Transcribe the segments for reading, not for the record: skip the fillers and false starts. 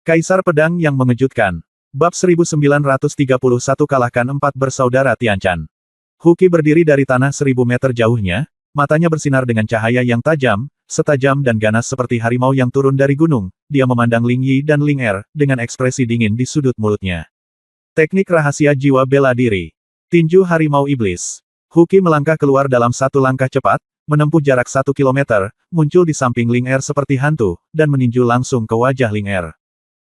Kaisar Pedang yang Mengejutkan. Bab 1931 Kalahkan Empat Bersaudara Tianchan. Huqi berdiri dari tanah 1000 meter jauhnya, matanya bersinar dengan cahaya yang tajam, setajam dan ganas seperti harimau yang turun dari gunung. Dia memandang Ling Yi dan Ling Er, dengan ekspresi dingin di sudut mulutnya. Teknik rahasia jiwa bela diri. Tinju Harimau Iblis. Huqi melangkah keluar dalam satu langkah cepat, menempuh jarak 1 kilometer, muncul di samping Ling Er seperti hantu, dan meninju langsung ke wajah Ling Er.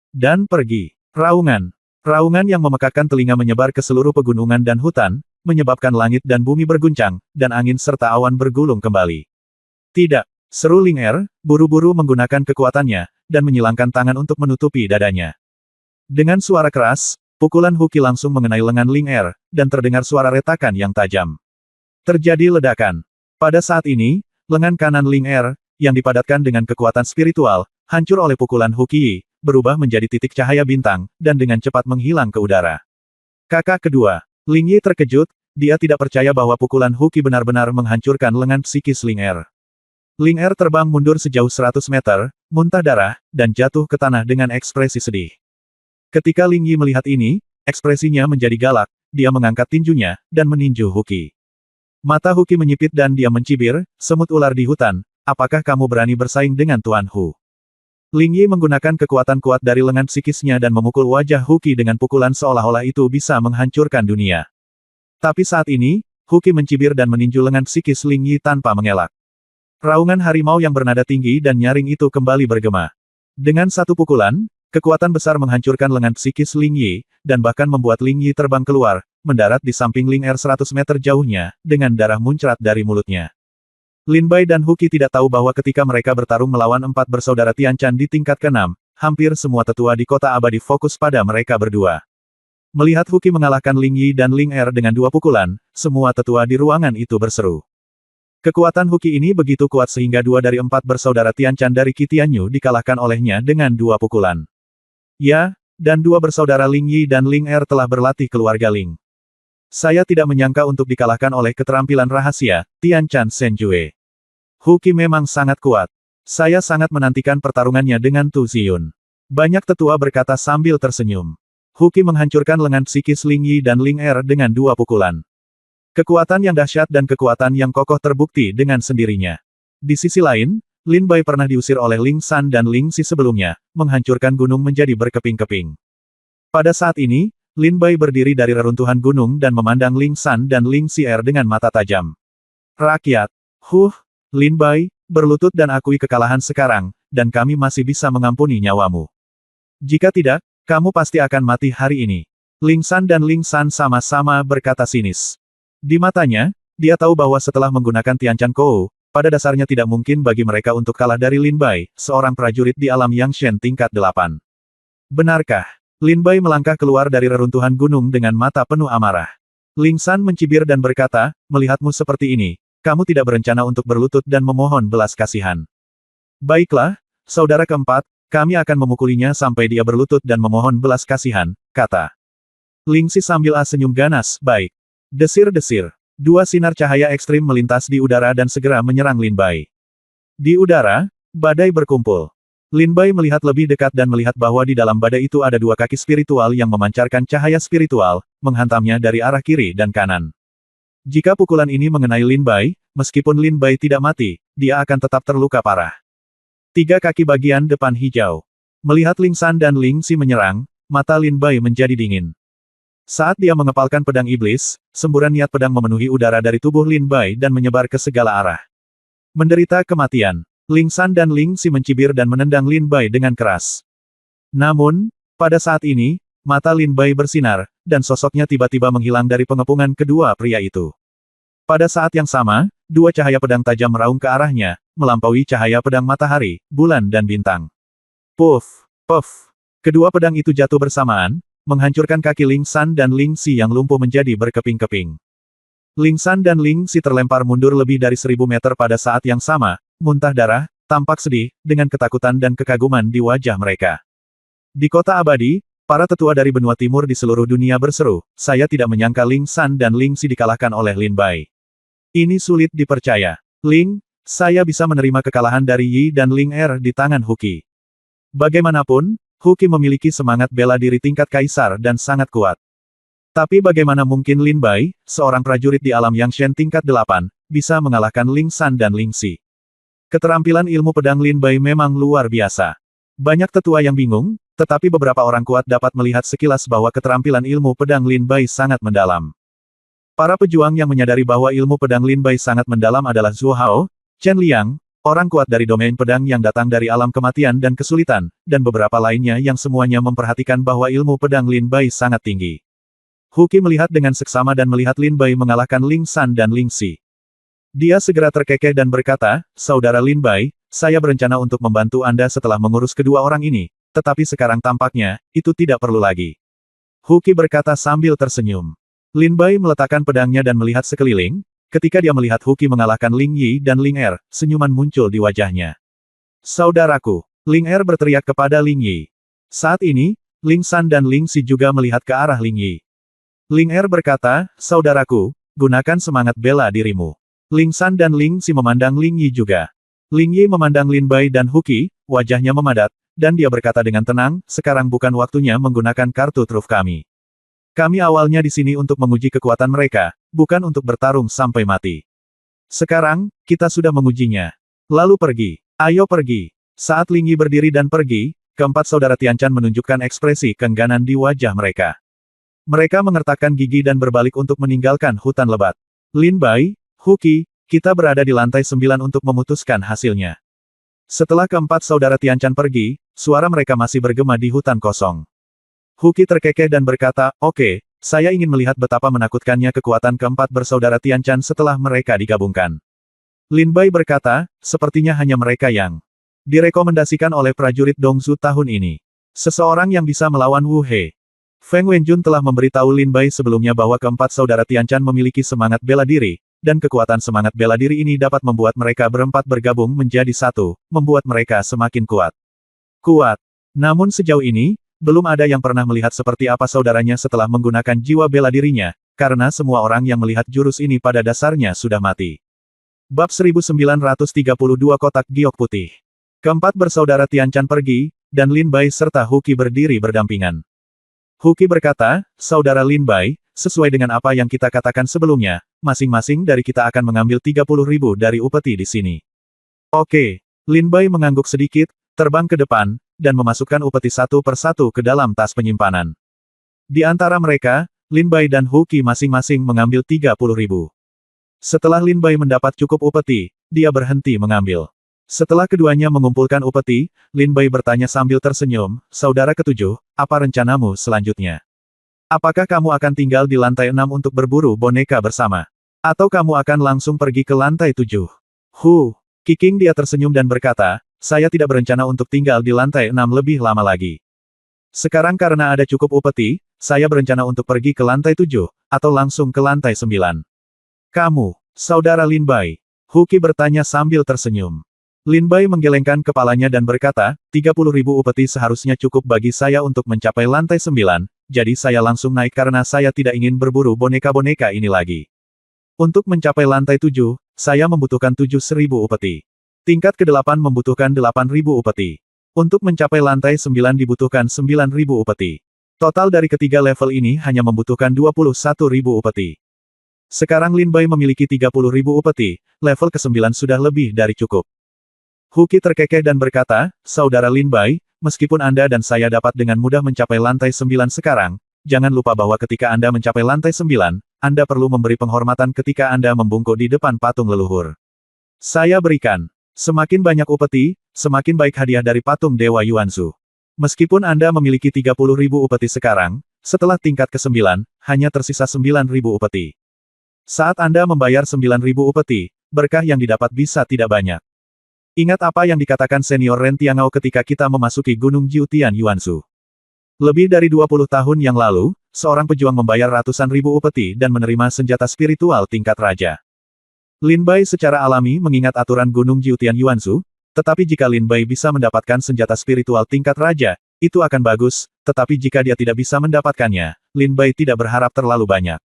Dan pergi. Raungan. Raungan yang memekakkan telinga menyebar ke seluruh pegunungan dan hutan, menyebabkan langit dan bumi berguncang, dan angin serta awan bergulung kembali. Tidak, seru Ling Er, buru-buru menggunakan kekuatannya, dan menyilangkan tangan untuk menutupi dadanya. Dengan suara keras, pukulan Huqi langsung mengenai lengan Ling Er, dan terdengar suara retakan yang tajam. Terjadi ledakan. Pada saat ini, lengan kanan Ling Er, yang dipadatkan dengan kekuatan spiritual, hancur oleh pukulan Huqi, berubah menjadi titik cahaya bintang, dan dengan cepat menghilang ke udara. Kakak kedua, Ling Yi terkejut, dia tidak percaya bahwa pukulan Huqi benar-benar menghancurkan lengan psikis Ling Er. Ling Er terbang mundur sejauh 100 meter, muntah darah, dan jatuh ke tanah dengan ekspresi sedih. Ketika Ling Yi melihat ini, ekspresinya menjadi galak, dia mengangkat tinjunya, dan meninju Huqi. Mata Huqi menyipit dan dia mencibir, semut ular di hutan, apakah kamu berani bersaing dengan Tuan Hu? Ling Yi menggunakan kekuatan kuat dari lengan psikisnya dan memukul wajah Huqi dengan pukulan seolah-olah itu bisa menghancurkan dunia. Tapi saat ini, Huqi mencibir dan meninju lengan psikis Ling Yi tanpa mengelak. Raungan harimau yang bernada tinggi dan nyaring itu kembali bergema. Dengan satu pukulan, kekuatan besar menghancurkan lengan psikis Ling Yi, dan bahkan membuat Ling Yi terbang keluar, mendarat di samping Ling Er 100 meter jauhnya, dengan darah muncrat dari mulutnya. Lin Bai dan Huqi tidak tahu bahwa ketika mereka bertarung melawan empat bersaudara Tianchan di tingkat ke-6, hampir semua tetua di kota abadi fokus pada mereka berdua. Melihat Huqi mengalahkan Ling Yi dan Ling Er dengan 2 pukulan, semua tetua di ruangan itu berseru. Kekuatan Huqi ini begitu kuat sehingga 2 dari 4 bersaudara Tianchan dari Qi Tianyu dikalahkan olehnya dengan 2 pukulan. Ya, dan 2 bersaudara Ling Yi dan Ling Er telah berlatih keluarga Ling. Saya tidak menyangka untuk dikalahkan oleh keterampilan rahasia, Tianchan Senjue. Huqi memang sangat kuat. Saya sangat menantikan pertarungannya dengan Tu Ziyun. Banyak tetua berkata sambil tersenyum. Huqi menghancurkan lengan psikis Ling Yi dan Ling Er dengan 2 pukulan. Kekuatan yang dahsyat dan kekuatan yang kokoh terbukti dengan sendirinya. Di sisi lain, Lin Bai pernah diusir oleh Ling San dan Ling Si sebelumnya, menghancurkan gunung menjadi berkeping-keping. Pada saat ini, Lin Bai berdiri dari reruntuhan gunung dan memandang Ling San dan Ling Si dengan mata tajam. Rakyat. Lin Bai, berlutut dan akui kekalahan sekarang, dan kami masih bisa mengampuni nyawamu. Jika tidak, kamu pasti akan mati hari ini. Ling San dan Ling San sama-sama berkata sinis. Di matanya, dia tahu bahwa setelah menggunakan Tianchan Kou, pada dasarnya tidak mungkin bagi mereka untuk kalah dari Lin Bai, seorang prajurit di alam Yangshen tingkat 8. Benarkah? Lin Bai melangkah keluar dari reruntuhan gunung dengan mata penuh amarah. Ling San mencibir dan berkata, melihatmu seperti ini, kamu tidak berencana untuk berlutut dan memohon belas kasihan. Baiklah, saudara keempat, kami akan memukulinya sampai dia berlutut dan memohon belas kasihan, kata Ling Si sambil senyum ganas, baik. Desir-desir. 2 sinar cahaya ekstrim melintas di udara dan segera menyerang Lin Bai. Di udara, badai berkumpul. Lin Bai melihat lebih dekat dan melihat bahwa di dalam badai itu ada 2 kaki spiritual yang memancarkan cahaya spiritual, menghantamnya dari arah kiri dan kanan. Jika pukulan ini mengenai Lin Bai, meskipun Lin Bai tidak mati, dia akan tetap terluka parah. 3 kaki bagian depan hijau. Melihat Ling San dan Ling Si menyerang, mata Lin Bai menjadi dingin. Saat dia mengepalkan pedang iblis, semburan niat pedang memenuhi udara dari tubuh Lin Bai dan menyebar ke segala arah. Menderita kematian, Ling San dan Ling Si mencibir dan menendang Lin Bai dengan keras. Namun, pada saat ini, mata Lin Bai bersinar, dan sosoknya tiba-tiba menghilang dari pengepungan kedua pria itu. Pada saat yang sama, 2 cahaya pedang tajam meraung ke arahnya, melampaui cahaya pedang matahari, bulan dan bintang. Puff! Puff! Kedua pedang itu jatuh bersamaan, menghancurkan kaki Ling San dan Ling Si yang lumpuh menjadi berkeping-keping. Ling San dan Ling Si terlempar mundur lebih dari 1000 meter pada saat yang sama, muntah darah, tampak sedih, dengan ketakutan dan kekaguman di wajah mereka. Di kota abadi, para tetua dari benua timur di seluruh dunia berseru, saya tidak menyangka Ling San dan Ling Si dikalahkan oleh Lin Bai. Ini sulit dipercaya. Ling, saya bisa menerima kekalahan dari Yi dan Ling Er di tangan Huqi. Bagaimanapun, Huki memiliki semangat bela diri tingkat kaisar dan sangat kuat. Tapi bagaimana mungkin Lin Bai, seorang prajurit di alam Yangshen tingkat 8, bisa mengalahkan Ling San dan Ling Xi? Keterampilan ilmu pedang Lin Bai memang luar biasa. Banyak tetua yang bingung, tetapi beberapa orang kuat dapat melihat sekilas bahwa keterampilan ilmu pedang Lin Bai sangat mendalam. Para pejuang yang menyadari bahwa ilmu pedang Lin Bai sangat mendalam adalah Zhuo Hao, Chen Liang, orang kuat dari domain pedang yang datang dari alam kematian dan kesulitan, dan beberapa lainnya yang semuanya memperhatikan bahwa ilmu pedang Lin Bai sangat tinggi. Huki melihat dengan seksama dan melihat Lin Bai mengalahkan Ling San dan Ling Xi. Dia segera terkekeh dan berkata, "Saudara Lin Bai, saya berencana untuk membantu Anda setelah mengurus kedua orang ini, tetapi sekarang tampaknya, itu tidak perlu lagi." Huki berkata sambil tersenyum. Lin Bai meletakkan pedangnya dan melihat sekeliling. Ketika dia melihat Huki mengalahkan Ling Yi dan Ling Er, senyuman muncul di wajahnya. "Saudaraku!" Ling Er berteriak kepada Ling Yi. Saat ini, Ling San dan Ling Xi juga melihat ke arah Ling Yi. Ling Er berkata, "Saudaraku, gunakan semangat bela dirimu." Ling San dan Ling Xi memandang Ling Yi juga. Ling Yi memandang Lin Bai dan Huki, wajahnya memadat, dan dia berkata dengan tenang, "Sekarang bukan waktunya menggunakan kartu truf kami. Kami awalnya di sini untuk menguji kekuatan mereka, bukan untuk bertarung sampai mati. Sekarang, kita sudah mengujinya. Lalu pergi. Ayo pergi." Saat Ling Yi berdiri dan pergi, keempat saudara Tianchan menunjukkan ekspresi keengganan di wajah mereka. Mereka mengertakkan gigi dan berbalik untuk meninggalkan hutan lebat. "Lin Bai, Huki, kita berada di lantai 9 untuk memutuskan hasilnya." Setelah keempat saudara Tianchan pergi, suara mereka masih bergema di hutan kosong. Huki terkekeh dan berkata, "Oke, saya ingin melihat betapa menakutkannya kekuatan keempat bersaudara Tianchan setelah mereka digabungkan." Lin Bai berkata, "Sepertinya hanya mereka yang direkomendasikan oleh prajurit Dongzu tahun ini. Seseorang yang bisa melawan Wu He." Feng Wenjun telah memberitahu Lin Bai sebelumnya bahwa keempat saudara Tianchan memiliki semangat bela diri, dan kekuatan semangat bela diri ini dapat membuat mereka berempat bergabung menjadi satu, membuat mereka semakin kuat. Kuat. Namun sejauh ini, belum ada yang pernah melihat seperti apa saudaranya setelah menggunakan jiwa bela dirinya, karena semua orang yang melihat jurus ini pada dasarnya sudah mati. Bab 1932 Kotak Giok Putih. Keempat bersaudara Tianchan pergi, dan Lin Bai serta Huki berdiri berdampingan. Huki berkata, "Saudara Lin Bai, sesuai dengan apa yang kita katakan sebelumnya, masing-masing dari kita akan mengambil 30.000 dari upeti di sini." "Oke." Lin Bai mengangguk sedikit, terbang ke depan, dan memasukkan upeti satu persatu ke dalam tas penyimpanan. Di antara mereka, Lin Bai dan Huki masing-masing mengambil 30.000. Setelah Lin Bai mendapat cukup upeti, dia berhenti mengambil. Setelah keduanya mengumpulkan upeti, Lin Bai bertanya sambil tersenyum, "Saudara ketujuh, apa rencanamu selanjutnya? Apakah kamu akan tinggal di lantai 6 untuk berburu boneka bersama? Atau kamu akan langsung pergi ke lantai 7? Kiking dia tersenyum dan berkata, "Saya tidak berencana untuk tinggal di lantai 6 lebih lama lagi. Sekarang karena ada cukup upeti, saya berencana untuk pergi ke lantai 7, atau langsung ke lantai 9. Kamu, saudara Lin Bai?" Huki bertanya sambil tersenyum. Lin Bai menggelengkan kepalanya dan berkata, 30.000 upeti seharusnya cukup bagi saya untuk mencapai lantai 9, jadi saya langsung naik karena saya tidak ingin berburu boneka-boneka ini lagi. Untuk mencapai lantai 7, saya membutuhkan 7.000 upeti. Tingkat ke-8 membutuhkan 8.000 upeti. Untuk mencapai lantai 9 dibutuhkan 9.000 upeti. Total dari ketiga level ini hanya membutuhkan 21.000 upeti. Sekarang Lin Bai memiliki 30.000 upeti, level ke-9 sudah lebih dari cukup. Huki terkekeh dan berkata, "Saudara Lin Bai, meskipun Anda dan saya dapat dengan mudah mencapai lantai 9 sekarang, jangan lupa bahwa ketika Anda mencapai lantai 9, Anda perlu memberi penghormatan ketika Anda membungkuk di depan patung leluhur. Saya berikan semakin banyak upeti, semakin baik hadiah dari patung Dewa Yuanzu. Meskipun Anda memiliki 30.000 upeti sekarang, setelah tingkat ke-9, hanya tersisa 9.000 upeti. Saat Anda membayar 9.000 upeti, berkah yang didapat bisa tidak banyak. Ingat apa yang dikatakan senior Ren Tiangao ketika kita memasuki Gunung Jiutian Yuanzu. Lebih dari 20 tahun yang lalu, seorang pejuang membayar ratusan ribu upeti dan menerima senjata spiritual tingkat raja. Lin Bai secara alami mengingat aturan Gunung Jiutian Yuanzu, tetapi jika Lin Bai bisa mendapatkan senjata spiritual tingkat raja, itu akan bagus, tetapi jika dia tidak bisa mendapatkannya, Lin Bai tidak berharap terlalu banyak.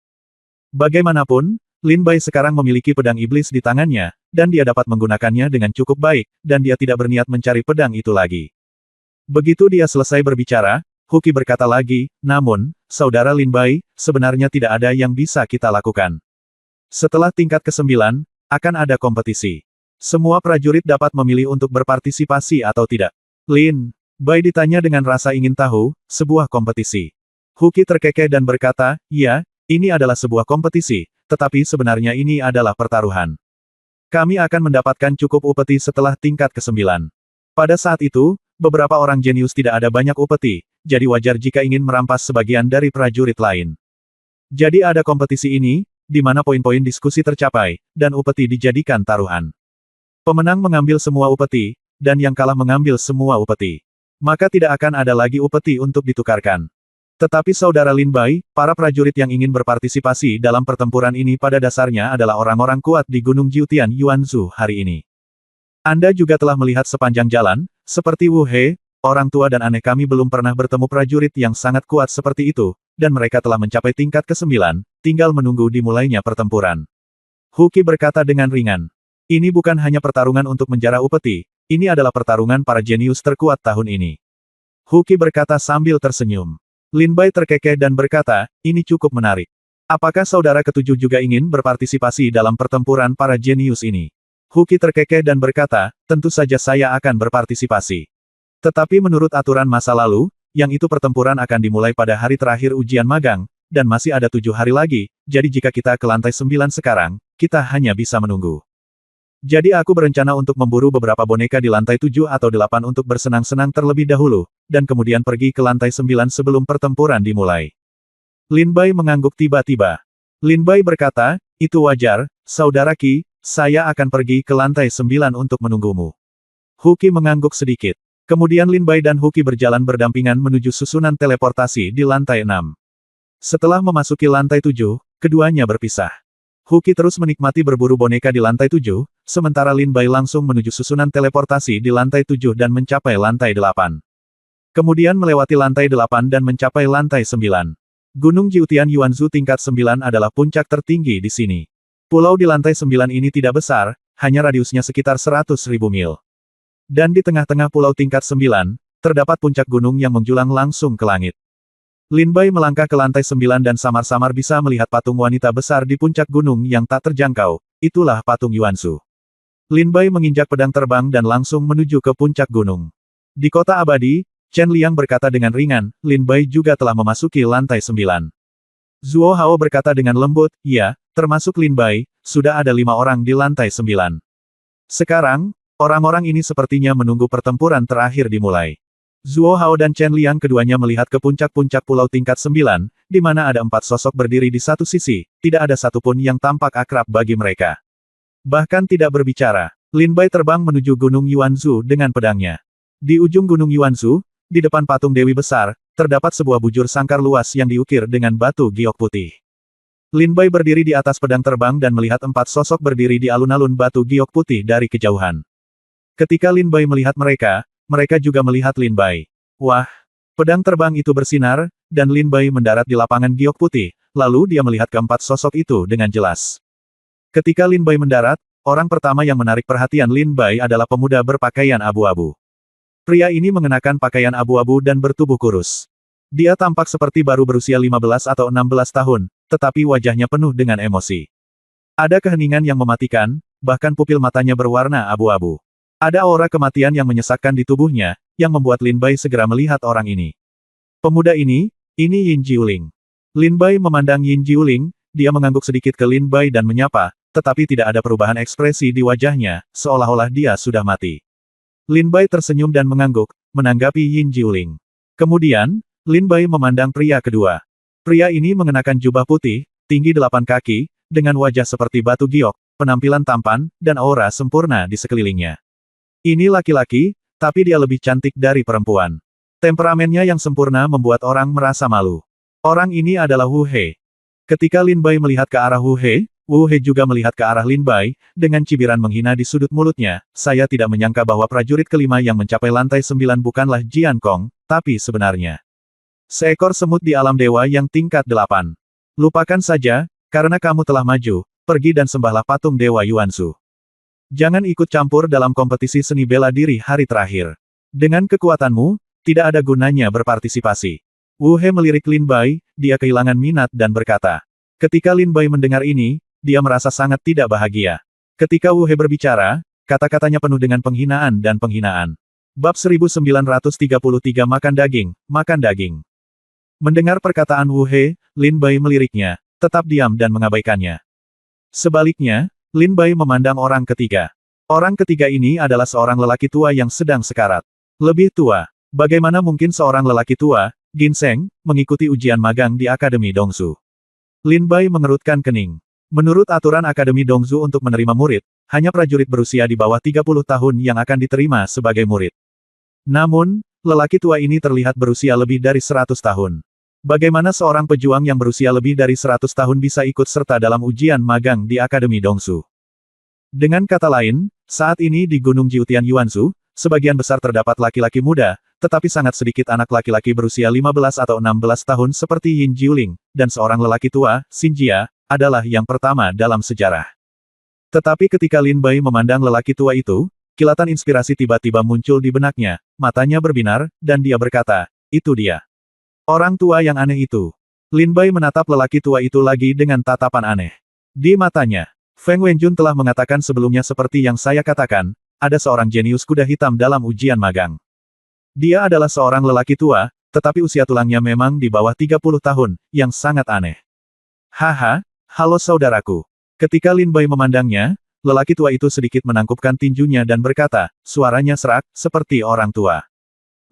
Bagaimanapun, Lin Bai sekarang memiliki pedang iblis di tangannya, dan dia dapat menggunakannya dengan cukup baik, dan dia tidak berniat mencari pedang itu lagi. Begitu dia selesai berbicara, Huki berkata lagi, namun, Saudara Lin Bai, sebenarnya tidak ada yang bisa kita lakukan. Setelah tingkat ke-9, akan ada kompetisi. Semua prajurit dapat memilih untuk berpartisipasi atau tidak. Lin Bai ditanya dengan rasa ingin tahu, sebuah kompetisi. Huki terkekeh dan berkata, ya, ini adalah sebuah kompetisi, tetapi sebenarnya ini adalah pertaruhan. Kami akan mendapatkan cukup upeti setelah tingkat ke-9. Pada saat itu, beberapa orang jenius tidak ada banyak upeti, jadi wajar jika ingin merampas sebagian dari prajurit lain. Jadi ada kompetisi ini, di mana poin-poin diskusi tercapai, dan upeti dijadikan taruhan. Pemenang mengambil semua upeti, dan yang kalah mengambil semua upeti. Maka tidak akan ada lagi upeti untuk ditukarkan. Tetapi Saudara Lin Bai, para prajurit yang ingin berpartisipasi dalam pertempuran ini pada dasarnya adalah orang-orang kuat di Gunung Jiutian Yuanzhou hari ini. Anda juga telah melihat sepanjang jalan, seperti Wu He, orang tua dan aneh kami belum pernah bertemu prajurit yang sangat kuat seperti itu, dan mereka telah mencapai tingkat ke-9, tinggal menunggu dimulainya pertempuran. Huki berkata dengan ringan. Ini bukan hanya pertarungan untuk menjara upeti, ini adalah pertarungan para jenius terkuat tahun ini. Huki berkata sambil tersenyum. Lin Bai terkekeh dan berkata, ini cukup menarik. Apakah saudara ketujuh juga ingin berpartisipasi dalam pertempuran para jenius ini? Huki terkekeh dan berkata, tentu saja saya akan berpartisipasi. Tetapi menurut aturan masa lalu, yang itu pertempuran akan dimulai pada hari terakhir ujian magang, dan masih ada 7 hari lagi, jadi jika kita ke lantai 9 sekarang, kita hanya bisa menunggu. Jadi aku berencana untuk memburu beberapa boneka di lantai 7 atau 8 untuk bersenang-senang terlebih dahulu, dan kemudian pergi ke lantai 9 sebelum pertempuran dimulai. Lin Bai mengangguk tiba-tiba. Lin Bai berkata, itu wajar, Saudara Qi, saya akan pergi ke lantai 9 untuk menunggumu. Huki mengangguk sedikit. Kemudian Lin Bai dan Huki berjalan berdampingan menuju susunan teleportasi di lantai 6. Setelah memasuki lantai 7, keduanya berpisah. Huki terus menikmati berburu boneka di lantai 7, sementara Lin Bai langsung menuju susunan teleportasi di lantai 7 dan mencapai lantai 8. Kemudian melewati lantai 8 dan mencapai lantai 9. Gunung Jiutian Yuanzhou tingkat 9 adalah puncak tertinggi di sini. Pulau di lantai 9 ini tidak besar, hanya radiusnya sekitar 100.000 mil. Dan di tengah-tengah pulau tingkat 9, terdapat puncak gunung yang menjulang langsung ke langit. Lin Bai melangkah ke lantai 9 dan samar-samar bisa melihat patung wanita besar di puncak gunung yang tak terjangkau, itulah patung Yuanzhou. Lin Bai menginjak pedang terbang dan langsung menuju ke puncak gunung. Di kota abadi, Chen Liang berkata dengan ringan, Lin Bai juga telah memasuki lantai 9. Zuo Hao berkata dengan lembut, ya, termasuk Lin Bai, sudah ada 5 orang di lantai 9. Sekarang, orang-orang ini sepertinya menunggu pertempuran terakhir dimulai. Zuo Hao dan Chen Liang keduanya melihat ke puncak-puncak pulau tingkat 9, di mana ada 4 sosok berdiri di satu sisi, tidak ada satupun yang tampak akrab bagi mereka. Bahkan tidak berbicara, Lin Bai terbang menuju Gunung Yuanzhou dengan pedangnya. Di ujung Gunung Yuanzhou, di depan patung Dewi Besar, terdapat sebuah bujur sangkar luas yang diukir dengan batu giok putih. Lin Bai berdiri di atas pedang terbang dan melihat 4 sosok berdiri di alun-alun batu giok putih dari kejauhan. Ketika Lin Bai melihat mereka, mereka juga melihat Lin Bai. Wah! Pedang terbang itu bersinar, dan Lin Bai mendarat di lapangan giok putih, lalu dia melihat keempat sosok itu dengan jelas. Ketika Lin Bai mendarat, orang pertama yang menarik perhatian Lin Bai adalah pemuda berpakaian abu-abu. Pria ini mengenakan pakaian abu-abu dan bertubuh kurus. Dia tampak seperti baru berusia 15 atau 16 tahun, tetapi wajahnya penuh dengan emosi. Ada keheningan yang mematikan, bahkan pupil matanya berwarna abu-abu. Ada aura kematian yang menyesakkan di tubuhnya, yang membuat Lin Bai segera melihat orang ini. Pemuda ini Yin Jiuling. Lin Bai memandang Yin Jiuling, dia mengangguk sedikit ke Lin Bai dan menyapa, tetapi tidak ada perubahan ekspresi di wajahnya, seolah-olah dia sudah mati. Lin Bai tersenyum dan mengangguk, menanggapi Yin Jiuling. Kemudian, Lin Bai memandang pria kedua. Pria ini mengenakan jubah putih, tinggi 8 kaki, dengan wajah seperti batu giok, penampilan tampan, dan aura sempurna di sekelilingnya. Ini laki-laki, tapi dia lebih cantik dari perempuan. Temperamennya yang sempurna membuat orang merasa malu. Orang ini adalah Wu He. Ketika Lin Bai melihat ke arah Wu He juga melihat ke arah Lin Bai, dengan cibiran menghina di sudut mulutnya, saya tidak menyangka bahwa prajurit kelima yang mencapai lantai 9 bukanlah Jian Kong, tapi sebenarnya seekor semut di alam dewa yang tingkat 8. Lupakan saja, karena kamu telah maju, pergi dan sembahlah patung Dewa Yuanzhou. Jangan ikut campur dalam kompetisi seni bela diri hari terakhir. Dengan kekuatanmu, tidak ada gunanya berpartisipasi. Wu He melirik Lin Bai, dia kehilangan minat dan berkata. Ketika Lin Bai mendengar ini, dia merasa sangat tidak bahagia. Ketika Wu He berbicara, kata-katanya penuh dengan penghinaan dan penghinaan. Bab 1933 Makan daging, makan daging. Mendengar perkataan Wu He, Lin Bai meliriknya, tetap diam dan mengabaikannya. Sebaliknya, Lin Bai memandang orang ketiga. Orang ketiga ini adalah seorang lelaki tua yang sedang sekarat. Lebih tua. Bagaimana mungkin seorang lelaki tua, Ginseng, mengikuti ujian magang di Akademi Dongsu? Lin Bai mengerutkan kening. Menurut aturan Akademi Dongsu untuk menerima murid, hanya prajurit berusia di bawah 30 tahun yang akan diterima sebagai murid. Namun, lelaki tua ini terlihat berusia lebih dari 100 tahun. Bagaimana seorang pejuang yang berusia lebih dari 100 tahun bisa ikut serta dalam ujian magang di Akademi Dongsu? Dengan kata lain, saat ini di Gunung Jiutian Yuanzhou, sebagian besar terdapat laki-laki muda, tetapi sangat sedikit anak laki-laki berusia 15 atau 16 tahun seperti Yin Jiuling, dan seorang lelaki tua, Xin Jia, adalah yang pertama dalam sejarah. Tetapi ketika Lin Bai memandang lelaki tua itu, kilatan inspirasi tiba-tiba muncul di benaknya, matanya berbinar, dan dia berkata, itu dia. Orang tua yang aneh itu. Lin Bai menatap lelaki tua itu lagi dengan tatapan aneh. Di matanya, Feng Wenjun telah mengatakan sebelumnya seperti yang saya katakan, ada seorang jenius kuda hitam dalam ujian magang. Dia adalah seorang lelaki tua, tetapi usia tulangnya memang di bawah 30 tahun, yang sangat aneh. Haha, halo saudaraku. Ketika Lin Bai memandangnya, lelaki tua itu sedikit menangkupkan tinjunya dan berkata, suaranya serak, seperti orang tua.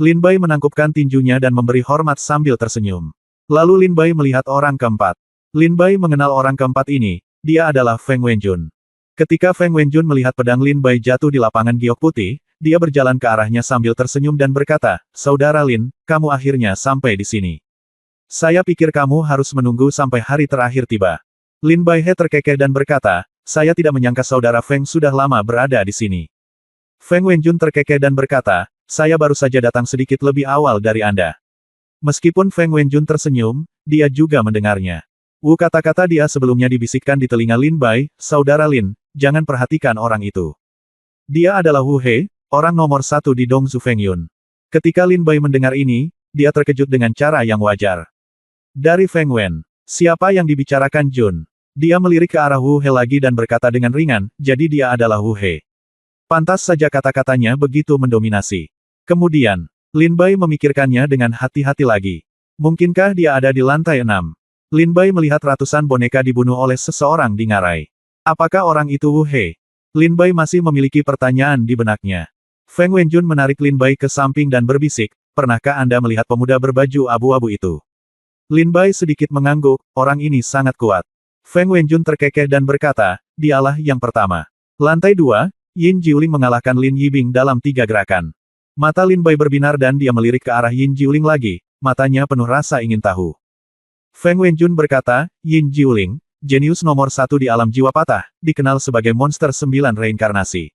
Lin Bai menangkupkan tinjunya dan memberi hormat sambil tersenyum. Lalu Lin Bai melihat orang keempat. Lin Bai mengenal orang keempat ini, dia adalah Feng Wenjun. Ketika Feng Wenjun melihat pedang Lin Bai jatuh di lapangan giok putih, dia berjalan ke arahnya sambil tersenyum dan berkata, Saudara Lin, kamu akhirnya sampai di sini. Saya pikir kamu harus menunggu sampai hari terakhir tiba. Lin Bai He terkekeh dan berkata, saya tidak menyangka Saudara Feng sudah lama berada di sini. Feng Wenjun terkekeh dan berkata, saya baru saja datang sedikit lebih awal dari Anda. Meskipun Feng Wenjun tersenyum, dia juga mendengarnya. Kata-kata dia sebelumnya dibisikkan di telinga Lin Bai, Saudara Lin, jangan perhatikan orang itu. Dia adalah Wu He, orang nomor satu di Dongzu Fengyun. Ketika Lin Bai mendengar ini, dia terkejut dengan cara yang wajar. Dari Feng Wen, siapa yang dibicarakan Jun? Dia melirik ke arah Wu He lagi dan berkata dengan ringan, jadi dia adalah Wu He. Pantas saja kata-katanya begitu mendominasi. Kemudian, Lin Bai memikirkannya dengan hati-hati lagi. Mungkinkah dia ada di lantai 6? Lin Bai melihat ratusan boneka dibunuh oleh seseorang di ngarai. Apakah orang itu Wu He? Lin Bai masih memiliki pertanyaan di benaknya. Feng Wenjun menarik Lin Bai ke samping dan berbisik, pernahkah Anda melihat pemuda berbaju abu-abu itu? Lin Bai sedikit mengangguk, orang ini sangat kuat. Feng Wenjun terkekeh dan berkata, dialah yang pertama. Lantai 2, Yin Jiuling mengalahkan Lin Yibing dalam 3 gerakan. Mata Lin Bai berbinar dan dia melirik ke arah Yin Jiuling lagi, matanya penuh rasa ingin tahu. Feng Wenjun berkata, Yin Jiuling, jenius nomor 1 di alam jiwa patah, dikenal sebagai monster 9 reinkarnasi.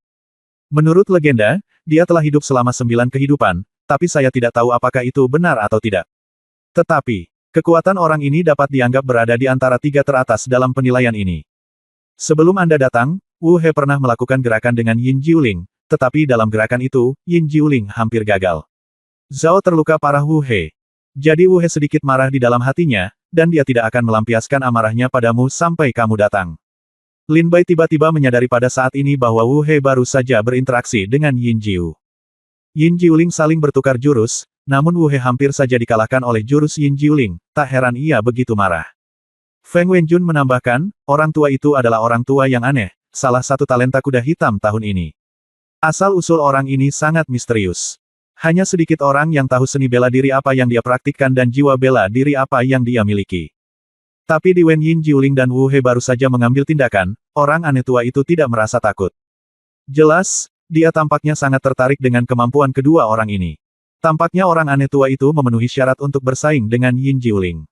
Menurut legenda, dia telah hidup selama 9 kehidupan, tapi saya tidak tahu apakah itu benar atau tidak. Tetapi, kekuatan orang ini dapat dianggap berada di antara 3 teratas dalam penilaian ini. Sebelum Anda datang, Wu He pernah melakukan gerakan dengan Yin Jiuling, tetapi dalam gerakan itu, Yin Jiuling hampir gagal. Zhao terluka parah Wu He. Jadi Wu He sedikit marah di dalam hatinya, dan dia tidak akan melampiaskan amarahnya padamu sampai kamu datang. Lin Bai tiba-tiba menyadari pada saat ini bahwa Wu He baru saja berinteraksi dengan Yin Jiu. Yin Jiuling saling bertukar jurus, namun Wu He hampir saja dikalahkan oleh jurus Yin Jiuling, tak heran ia begitu marah. Feng Wenjun menambahkan, orang tua itu adalah orang tua yang aneh, salah satu talenta kuda hitam tahun ini. Asal-usul orang ini sangat misterius. Hanya sedikit orang yang tahu seni bela diri apa yang dia praktikkan dan jiwa bela diri apa yang dia miliki. Tapi di Wen Yin Jiuling dan Wu He baru saja mengambil tindakan, orang aneh tua itu tidak merasa takut. Jelas, dia tampaknya sangat tertarik dengan kemampuan kedua orang ini. Tampaknya orang aneh tua itu memenuhi syarat untuk bersaing dengan Yin Jiuling.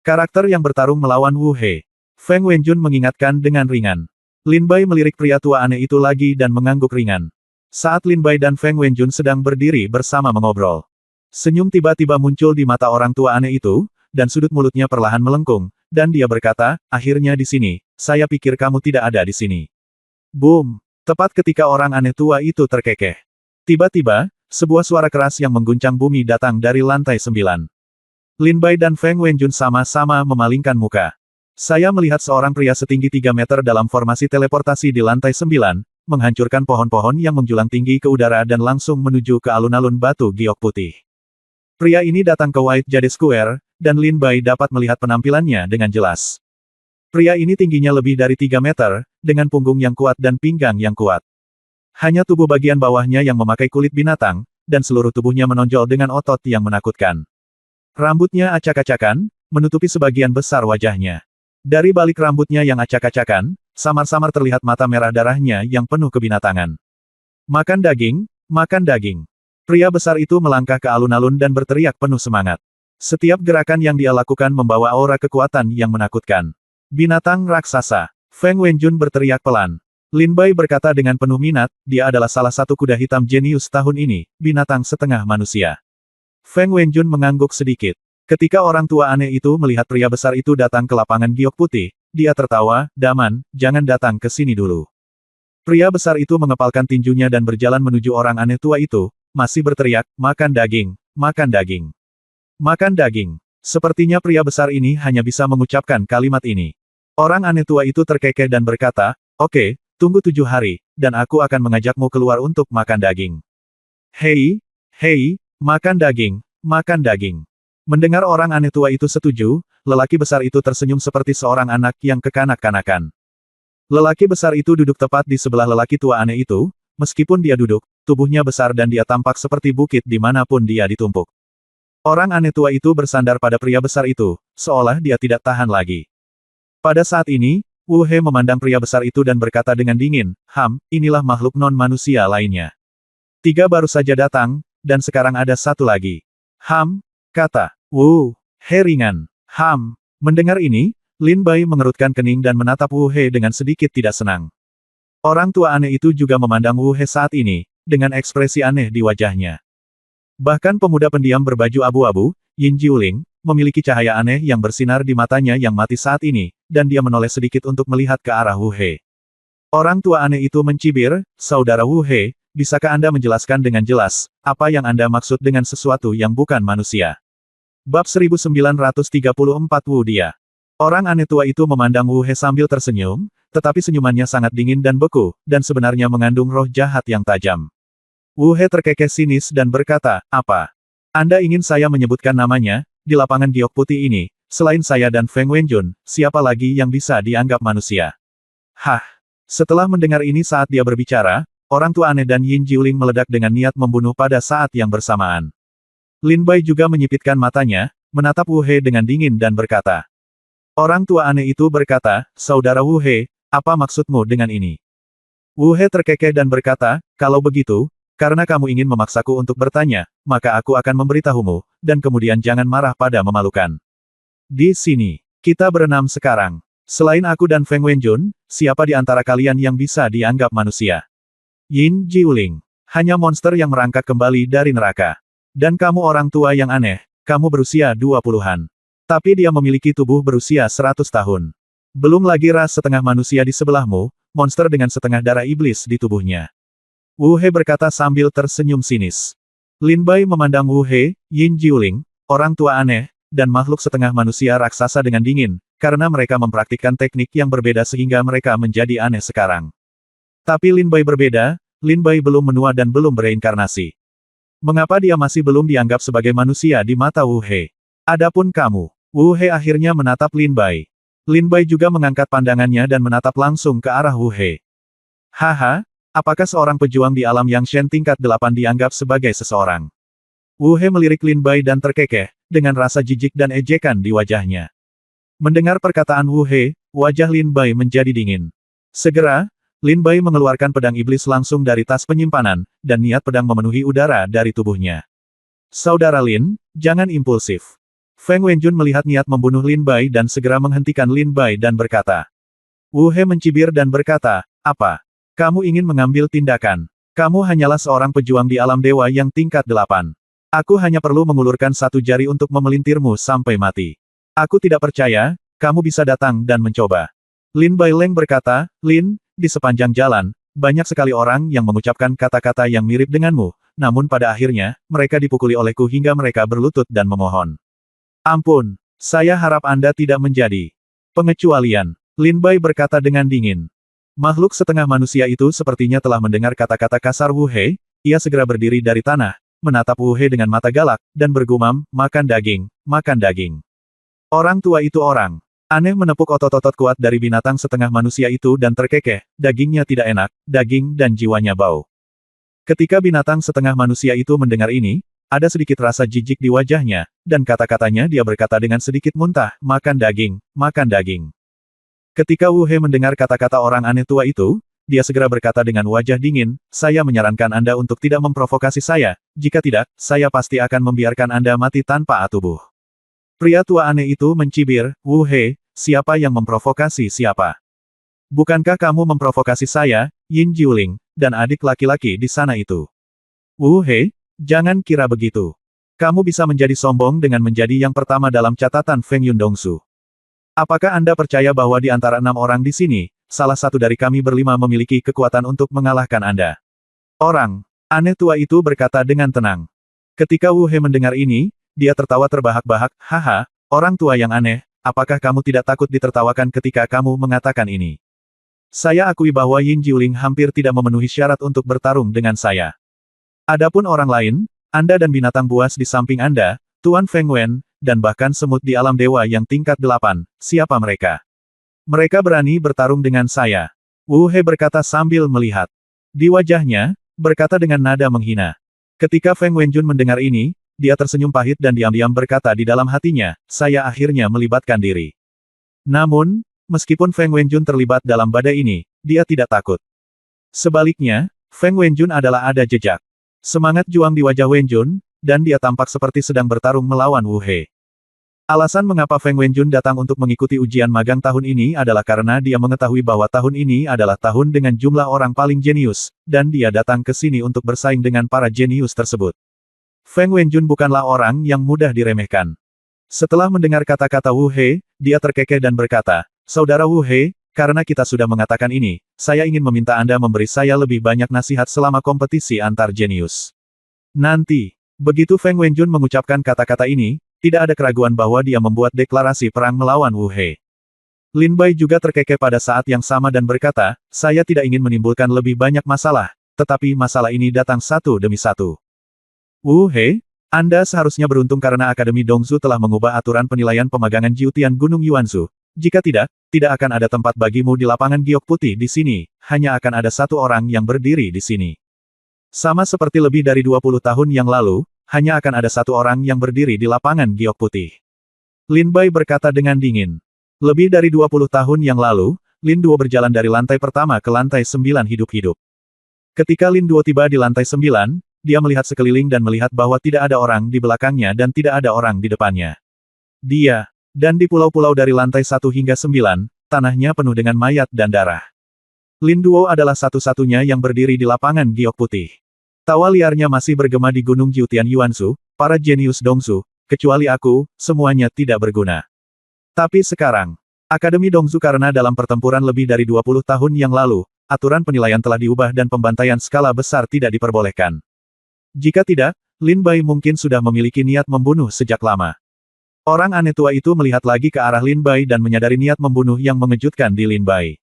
Karakter yang bertarung melawan Wu He. Feng Wenjun mengingatkan dengan ringan. Lin Bai melirik pria tua aneh itu lagi dan mengangguk ringan. Saat Lin Bai dan Feng Wenjun sedang berdiri bersama mengobrol. Senyum tiba-tiba muncul di mata orang tua aneh itu, dan sudut mulutnya perlahan melengkung, dan dia berkata, akhirnya di sini, saya pikir kamu tidak ada di sini. Boom! Tepat ketika orang aneh tua itu terkekeh. Tiba-tiba, sebuah suara keras yang mengguncang bumi datang dari lantai 9. Lin Bai dan Feng Wenjun sama-sama memalingkan muka. Saya melihat seorang pria setinggi 3 meter dalam formasi teleportasi di lantai 9, menghancurkan pohon-pohon yang menjulang tinggi ke udara dan langsung menuju ke alun-alun batu giok putih. Pria ini datang ke White Jade Square, dan Lin Bai dapat melihat penampilannya dengan jelas. Pria ini tingginya lebih dari 3 meter, dengan punggung yang kuat dan pinggang yang kuat. Hanya tubuh bagian bawahnya yang memakai kulit binatang, dan seluruh tubuhnya menonjol dengan otot yang menakutkan. Rambutnya acak-acakan, menutupi sebagian besar wajahnya. Dari balik rambutnya yang acak-acakan, samar-samar terlihat mata merah darahnya yang penuh kebinatangan. Makan daging, makan daging. Pria besar itu melangkah ke alun-alun dan berteriak penuh semangat. Setiap gerakan yang dia lakukan membawa aura kekuatan yang menakutkan. Binatang raksasa. Feng Wenjun berteriak pelan. Lin Bai berkata dengan penuh minat, dia adalah salah satu kuda hitam jenius tahun ini, binatang setengah manusia. Feng Wenjun mengangguk sedikit. Ketika orang tua aneh itu melihat pria besar itu datang ke lapangan giok putih, dia tertawa, "Daman, jangan datang ke sini dulu." Pria besar itu mengepalkan tinjunya dan berjalan menuju orang aneh tua itu, masih berteriak, "Makan daging, makan daging, makan daging." Sepertinya pria besar ini hanya bisa mengucapkan kalimat ini. Orang aneh tua itu terkekeh dan berkata, "Oke, tunggu 7 hari, dan aku akan mengajakmu keluar untuk makan daging." Hei, hei, makan daging, makan daging. Mendengar orang aneh tua itu setuju, lelaki besar itu tersenyum seperti seorang anak yang kekanak-kanakan. Lelaki besar itu duduk tepat di sebelah lelaki tua aneh itu, meskipun dia duduk, tubuhnya besar dan dia tampak seperti bukit dimanapun dia ditumpuk. Orang aneh tua itu bersandar pada pria besar itu, seolah dia tidak tahan lagi. Pada saat ini, Wu He memandang pria besar itu dan berkata dengan dingin, inilah makhluk non-manusia lainnya. 3 baru saja datang, dan sekarang ada 1 lagi. Kata Wu He ringan. Mendengar ini, Lin Bai mengerutkan kening dan menatap Wu He dengan sedikit tidak senang. Orang tua aneh itu juga memandang Wu He saat ini, dengan ekspresi aneh di wajahnya. Bahkan pemuda pendiam berbaju abu-abu, Yin Jiuling, memiliki cahaya aneh yang bersinar di matanya yang mati saat ini, dan dia menoleh sedikit untuk melihat ke arah Wu He. Orang tua aneh itu mencibir, "Saudara Wu He, bisakah Anda menjelaskan dengan jelas, apa yang Anda maksud dengan sesuatu yang bukan manusia?" Bab 1934 Wu Dia. Orang aneh tua itu memandang Wu He sambil tersenyum, tetapi senyumannya sangat dingin dan beku, dan sebenarnya mengandung roh jahat yang tajam. Wu He terkekeh sinis dan berkata, "Apa? Anda ingin saya menyebutkan namanya, di lapangan giok putih ini, selain saya dan Feng Wenjun, siapa lagi yang bisa dianggap manusia?" Setelah mendengar ini saat dia berbicara, orang tua aneh dan Yin Jiuling meledak dengan niat membunuh pada saat yang bersamaan. Lin Bai juga menyipitkan matanya, menatap Wu He dengan dingin dan berkata. Orang tua aneh itu berkata, "Saudara Wu He, apa maksudmu dengan ini?" Wu He terkekeh dan berkata, "Kalau begitu, karena kamu ingin memaksaku untuk bertanya, maka aku akan memberitahumu, dan kemudian jangan marah pada memalukan. Di sini, kita berenam sekarang. Selain aku dan Feng Wenjun, siapa di antara kalian yang bisa dianggap manusia?" Yin Jiuling. Hanya monster yang merangkak kembali dari neraka. Dan kamu orang tua yang aneh, kamu berusia 20-an. Tapi dia memiliki tubuh berusia 100 tahun. Belum lagi ras setengah manusia di sebelahmu, monster dengan setengah darah iblis di tubuhnya. Wu He berkata sambil tersenyum sinis. Lin Bai memandang Wu He, Yin Jiuling, orang tua aneh, dan makhluk setengah manusia raksasa dengan dingin, karena mereka mempraktikkan teknik yang berbeda sehingga mereka menjadi aneh sekarang. Tapi Lin Bai berbeda, Lin Bai belum menua dan belum bereinkarnasi. Mengapa dia masih belum dianggap sebagai manusia di mata Wu He? Adapun kamu, Wu He akhirnya menatap Lin Bai. Lin Bai juga mengangkat pandangannya dan menatap langsung ke arah Wu He. Apakah seorang pejuang di alam Yang Shen tingkat 8 dianggap sebagai seseorang? Wu He melirik Lin Bai dan terkekeh, dengan rasa jijik dan ejekan di wajahnya. Mendengar perkataan Wu He, wajah Lin Bai menjadi dingin. Segera, Lin Bai mengeluarkan pedang iblis langsung dari tas penyimpanan, dan niat pedang memenuhi udara dari tubuhnya. Saudara Lin, jangan impulsif. Feng Wenjun melihat niat membunuh Lin Bai dan segera menghentikan Lin Bai dan berkata. Wu He mencibir dan berkata, "Apa? Kamu ingin mengambil tindakan? Kamu hanyalah seorang pejuang di alam dewa yang tingkat 8. Aku hanya perlu mengulurkan 1 jari untuk memelintirmu sampai mati. Aku tidak percaya, kamu bisa datang dan mencoba." Lin Bai Leng berkata, "Lin, di sepanjang jalan, banyak sekali orang yang mengucapkan kata-kata yang mirip denganmu, namun pada akhirnya, mereka dipukuli olehku hingga mereka berlutut dan memohon. Ampun, saya harap Anda tidak menjadi pengecualian. Lin Bai berkata dengan dingin. Makhluk setengah manusia itu sepertinya telah mendengar kata-kata kasar Wu He, ia segera berdiri dari tanah, menatap Wu He dengan mata galak, dan bergumam, makan daging, makan daging. Orang tua itu orang aneh menepuk otot-otot kuat dari binatang setengah manusia itu dan terkekeh, dagingnya tidak enak, daging dan jiwanya bau. Ketika binatang setengah manusia itu mendengar ini, ada sedikit rasa jijik di wajahnya, dan kata-katanya dia berkata dengan sedikit muntah, makan daging, makan daging. Ketika Wu He mendengar kata-kata orang aneh tua itu, dia segera berkata dengan wajah dingin, saya menyarankan Anda untuk tidak memprovokasi saya, jika tidak, saya pasti akan membiarkan Anda mati tanpa tubuh. Pria tua aneh itu mencibir, Wu He, siapa yang memprovokasi siapa? Bukankah kamu memprovokasi saya, Yin Jiuling, dan adik laki-laki di sana itu? Wu He, jangan kira begitu. Kamu bisa menjadi sombong dengan menjadi yang pertama dalam catatan Feng Yundongsu. Apakah Anda percaya bahwa di antara 6 orang di sini, salah satu dari kami berlima memiliki kekuatan untuk mengalahkan Anda? Orang aneh tua itu berkata dengan tenang. Ketika Wu He mendengar ini, dia tertawa terbahak-bahak, haha, orang tua yang aneh, apakah kamu tidak takut ditertawakan ketika kamu mengatakan ini? Saya akui bahwa Yin Jiuling hampir tidak memenuhi syarat untuk bertarung dengan saya. Adapun orang lain, Anda dan binatang buas di samping Anda, Tuan Feng Wen, dan bahkan semut di alam dewa yang tingkat 8, siapa mereka? Mereka berani bertarung dengan saya. Wu He berkata sambil melihat. Di wajahnya, berkata dengan nada menghina. Ketika Feng Wenjun mendengar ini, dia tersenyum pahit dan diam-diam berkata di dalam hatinya, saya akhirnya melibatkan diri. Namun, meskipun Feng Wenjun terlibat dalam badai ini, dia tidak takut. Sebaliknya, Feng Wenjun adalah ada jejak semangat juang di wajah Wenjun, dan dia tampak seperti sedang bertarung melawan Wu He. Alasan mengapa Feng Wenjun datang untuk mengikuti ujian magang tahun ini adalah karena dia mengetahui bahwa tahun ini adalah tahun dengan jumlah orang paling jenius, dan dia datang ke sini untuk bersaing dengan para jenius tersebut. Feng Wenjun bukanlah orang yang mudah diremehkan. Setelah mendengar kata-kata Wu He, dia terkekeh dan berkata, Saudara Wu He, karena kita sudah mengatakan ini, saya ingin meminta Anda memberi saya lebih banyak nasihat selama kompetisi antar jenius. Nanti. Begitu Feng Wenjun mengucapkan kata-kata ini, tidak ada keraguan bahwa dia membuat deklarasi perang melawan Wu He. Lin Bai juga terkekeh pada saat yang sama dan berkata, saya tidak ingin menimbulkan lebih banyak masalah, tetapi masalah ini datang satu demi satu. Wu He, Anda seharusnya beruntung karena Akademi Dongsu telah mengubah aturan penilaian pemagangan Jiutian Gunung Yuanzhu. Jika tidak, tidak akan ada tempat bagimu di lapangan giok putih di sini, hanya akan ada satu orang yang berdiri di sini. Sama seperti lebih dari 20 tahun yang lalu, hanya akan ada satu orang yang berdiri di lapangan giok putih. Lin Bai berkata dengan dingin. Lebih dari 20 tahun yang lalu, Lin Duo berjalan dari lantai pertama ke lantai 9 hidup-hidup. Ketika Lin Duo tiba di lantai 9, dia melihat sekeliling dan melihat bahwa tidak ada orang di belakangnya dan tidak ada orang di depannya. Dia, dan di pulau-pulau dari lantai 1 hingga 9, tanahnya penuh dengan mayat dan darah. Lin Duo adalah satu-satunya yang berdiri di lapangan giok putih. Tawa liarnya masih bergema di Gunung Jiutian Yuanzhu, para jenius Dongsu, kecuali aku, semuanya tidak berguna. Tapi sekarang, Akademi Dongsu karena dalam pertempuran lebih dari 20 tahun yang lalu, aturan penilaian telah diubah dan pembantaian skala besar tidak diperbolehkan. Jika tidak, Lin Bai mungkin sudah memiliki niat membunuh sejak lama. Orang aneh tua itu melihat lagi ke arah Lin Bai dan menyadari niat membunuh yang mengejutkan di Lin Bai.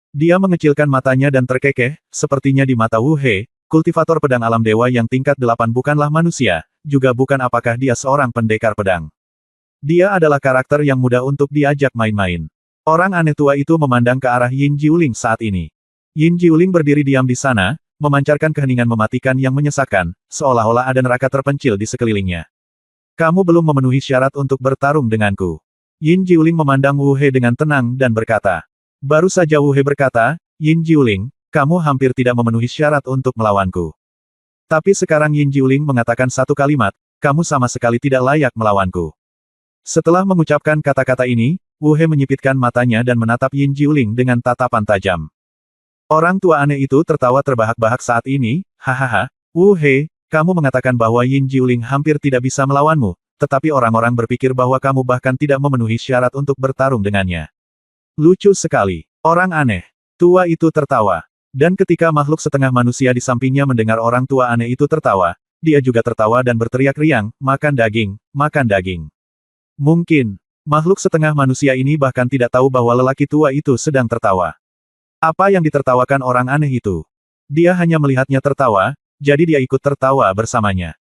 Dia mengecilkan matanya dan terkekeh, sepertinya di mata Wu He, kultivator pedang alam dewa yang tingkat 8 bukanlah manusia, juga bukan apakah dia seorang pendekar pedang. Dia adalah karakter yang mudah untuk diajak main-main. Orang aneh tua itu memandang ke arah Yin Jiuling saat ini. Yin Jiuling berdiri diam di sana, memancarkan keheningan mematikan yang menyesakkan, seolah-olah ada neraka terpencil di sekelilingnya. Kamu belum memenuhi syarat untuk bertarung denganku. Yin Jiuling memandang Wu He dengan tenang dan berkata. Baru saja Wu He berkata, Yin Jiuling, kamu hampir tidak memenuhi syarat untuk melawanku. Tapi sekarang Yin Jiuling mengatakan satu kalimat, kamu sama sekali tidak layak melawanku. Setelah mengucapkan kata-kata ini, Wu He menyipitkan matanya dan menatap Yin Jiuling dengan tatapan tajam. Orang tua aneh itu tertawa terbahak-bahak saat ini, hahaha, Wu He, kamu mengatakan bahwa Yin Jiuling hampir tidak bisa melawanmu, tetapi orang-orang berpikir bahwa kamu bahkan tidak memenuhi syarat untuk bertarung dengannya. Lucu sekali. Orang aneh tua itu tertawa. Dan ketika makhluk setengah manusia di sampingnya mendengar orang tua aneh itu tertawa, dia juga tertawa dan berteriak riang, makan daging, makan daging. Mungkin, makhluk setengah manusia ini bahkan tidak tahu bahwa lelaki tua itu sedang tertawa. Apa yang ditertawakan orang aneh itu? Dia hanya melihatnya tertawa, jadi dia ikut tertawa bersamanya.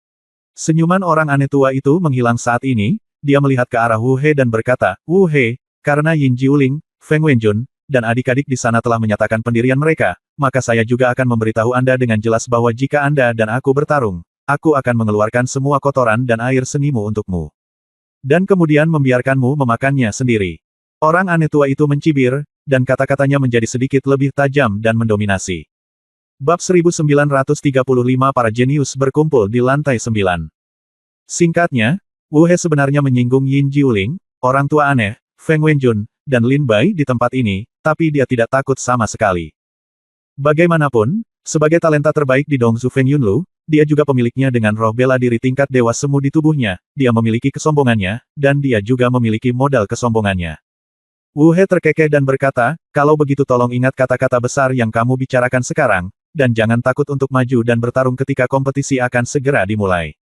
Senyuman orang aneh tua itu menghilang saat ini, dia melihat ke arah Wu He dan berkata, Wu He, karena Yin Jiuling, Feng Wenjun, dan adik-adik di sana telah menyatakan pendirian mereka, maka saya juga akan memberitahu Anda dengan jelas bahwa jika Anda dan aku bertarung, aku akan mengeluarkan semua kotoran dan air senimu untukmu. Dan kemudian membiarkanmu memakannya sendiri. Orang aneh tua itu mencibir, dan kata-katanya menjadi sedikit lebih tajam dan mendominasi. Bab 1935 Para jenius berkumpul di lantai 9. Singkatnya, Wu He sebenarnya menyinggung Yin Jiuling, orang tua aneh, Feng Wenjun, dan Lin Bai di tempat ini, tapi dia tidak takut sama sekali. Bagaimanapun, sebagai talenta terbaik di Dongzu Feng Yunlu, dia juga pemiliknya dengan roh bela diri tingkat dewa semu di tubuhnya, dia memiliki kesombongannya, dan dia juga memiliki modal kesombongannya. Wu He terkekeh dan berkata, kalau begitu tolong ingat kata-kata besar yang kamu bicarakan sekarang, dan jangan takut untuk maju dan bertarung ketika kompetisi akan segera dimulai.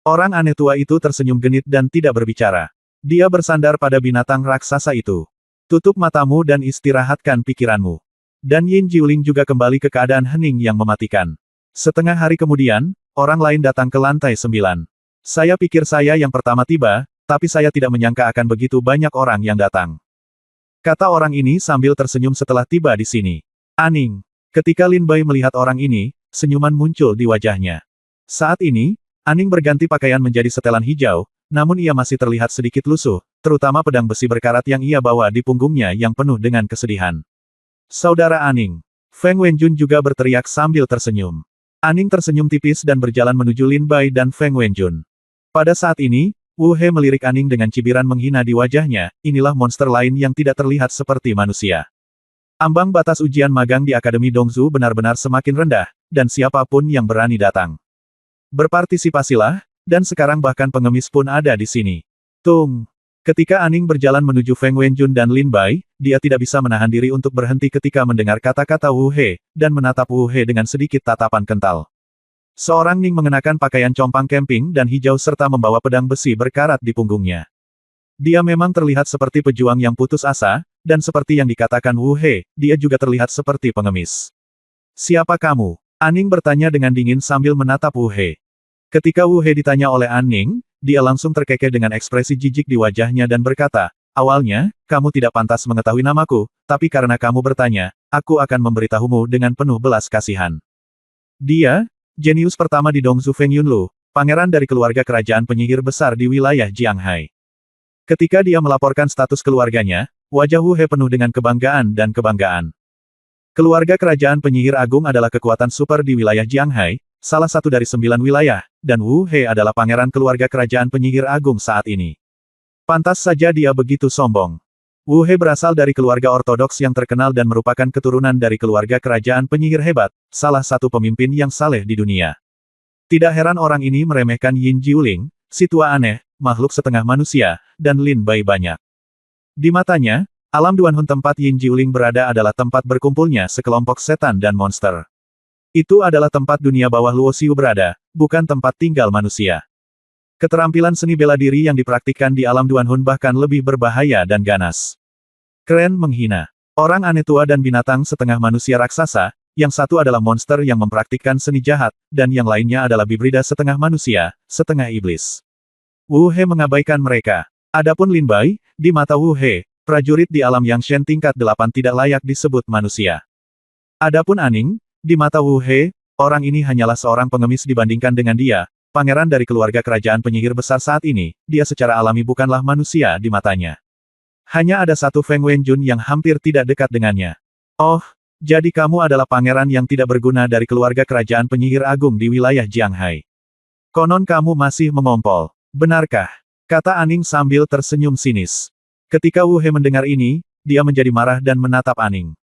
Orang aneh tua itu tersenyum genit dan tidak berbicara. Dia bersandar pada binatang raksasa itu. Tutup matamu dan istirahatkan pikiranmu. Dan Yin Jiuling juga kembali ke keadaan hening yang mematikan. Setengah hari kemudian, orang lain datang ke lantai 9. Saya pikir saya yang pertama tiba, tapi saya tidak menyangka akan begitu banyak orang yang datang. Kata orang ini sambil tersenyum setelah tiba di sini. Aning. Ketika Lin Bai melihat orang ini, senyuman muncul di wajahnya. Saat ini, Aning berganti pakaian menjadi setelan hijau, namun ia masih terlihat sedikit lusuh, terutama pedang besi berkarat yang ia bawa di punggungnya yang penuh dengan kesedihan. Saudara Aning. Feng Wenjun juga berteriak sambil tersenyum. Aning tersenyum tipis dan berjalan menuju Lin Bai dan Feng Wenjun. Pada saat ini, Wu He melirik Aning dengan cibiran menghina di wajahnya, inilah monster lain yang tidak terlihat seperti manusia. Ambang batas ujian magang di Akademi Dongzu benar-benar semakin rendah, dan siapapun yang berani datang. Berpartisipasilah, dan sekarang bahkan pengemis pun ada di sini. Tung! Ketika Aning berjalan menuju Feng Wenjun dan Lin Bai, dia tidak bisa menahan diri untuk berhenti ketika mendengar kata-kata Wu He, dan menatap Wu He dengan sedikit tatapan kental. Seorang Ning mengenakan pakaian compang camping dan hijau serta membawa pedang besi berkarat di punggungnya. Dia memang terlihat seperti pejuang yang putus asa, dan seperti yang dikatakan Wu He, dia juga terlihat seperti pengemis. Siapa kamu? Aning bertanya dengan dingin sambil menatap Wu He. Ketika Wu He ditanya oleh Aning, dia langsung terkekeh dengan ekspresi jijik di wajahnya dan berkata, awalnya, kamu tidak pantas mengetahui namaku, tapi karena kamu bertanya, aku akan memberitahumu dengan penuh belas kasihan. Dia, jenius pertama di Dongzu Feng Yunlu, pangeran dari keluarga kerajaan penyihir besar di wilayah Jianghai. Ketika dia melaporkan status keluarganya, wajah Wu He penuh dengan kebanggaan dan kebanggaan. Keluarga kerajaan penyihir agung adalah kekuatan super di wilayah Jianghai, salah satu dari 9 wilayah, dan Wu He adalah pangeran keluarga kerajaan penyihir agung saat ini. Pantas saja dia begitu sombong. Wu He berasal dari keluarga ortodoks yang terkenal dan merupakan keturunan dari keluarga kerajaan penyihir hebat, salah satu pemimpin yang saleh di dunia. Tidak heran orang ini meremehkan Yin Jiuling, si tua aneh, makhluk setengah manusia, dan Lin Bai banyak. Di matanya, alam Duanhun tempat Yin Jiuling berada adalah tempat berkumpulnya sekelompok setan dan monster. Itu adalah tempat dunia bawah Luo Xiu berada, bukan tempat tinggal manusia. Keterampilan seni bela diri yang dipraktikkan di alam Duanhun bahkan lebih berbahaya dan ganas. Keren menghina. Orang aneh tua dan binatang setengah manusia raksasa, yang satu adalah monster yang mempraktikkan seni jahat, dan yang lainnya adalah bibrida setengah manusia, setengah iblis. Wu He mengabaikan mereka. Adapun Lin Bai, di mata Wu He, prajurit di alam Yangshen tingkat 8 tidak layak disebut manusia. Adapun Aning, di mata Wu He, orang ini hanyalah seorang pengemis dibandingkan dengan dia, pangeran dari keluarga kerajaan penyihir besar saat ini, dia secara alami bukanlah manusia di matanya. Hanya ada satu Feng Wenjun yang hampir tidak dekat dengannya. Oh, jadi kamu adalah pangeran yang tidak berguna dari keluarga kerajaan penyihir agung di wilayah Jianghai. Konon kamu masih mengompol. Benarkah? Kata Aning sambil tersenyum sinis. Ketika Wu He mendengar ini, dia menjadi marah dan menatap Aning.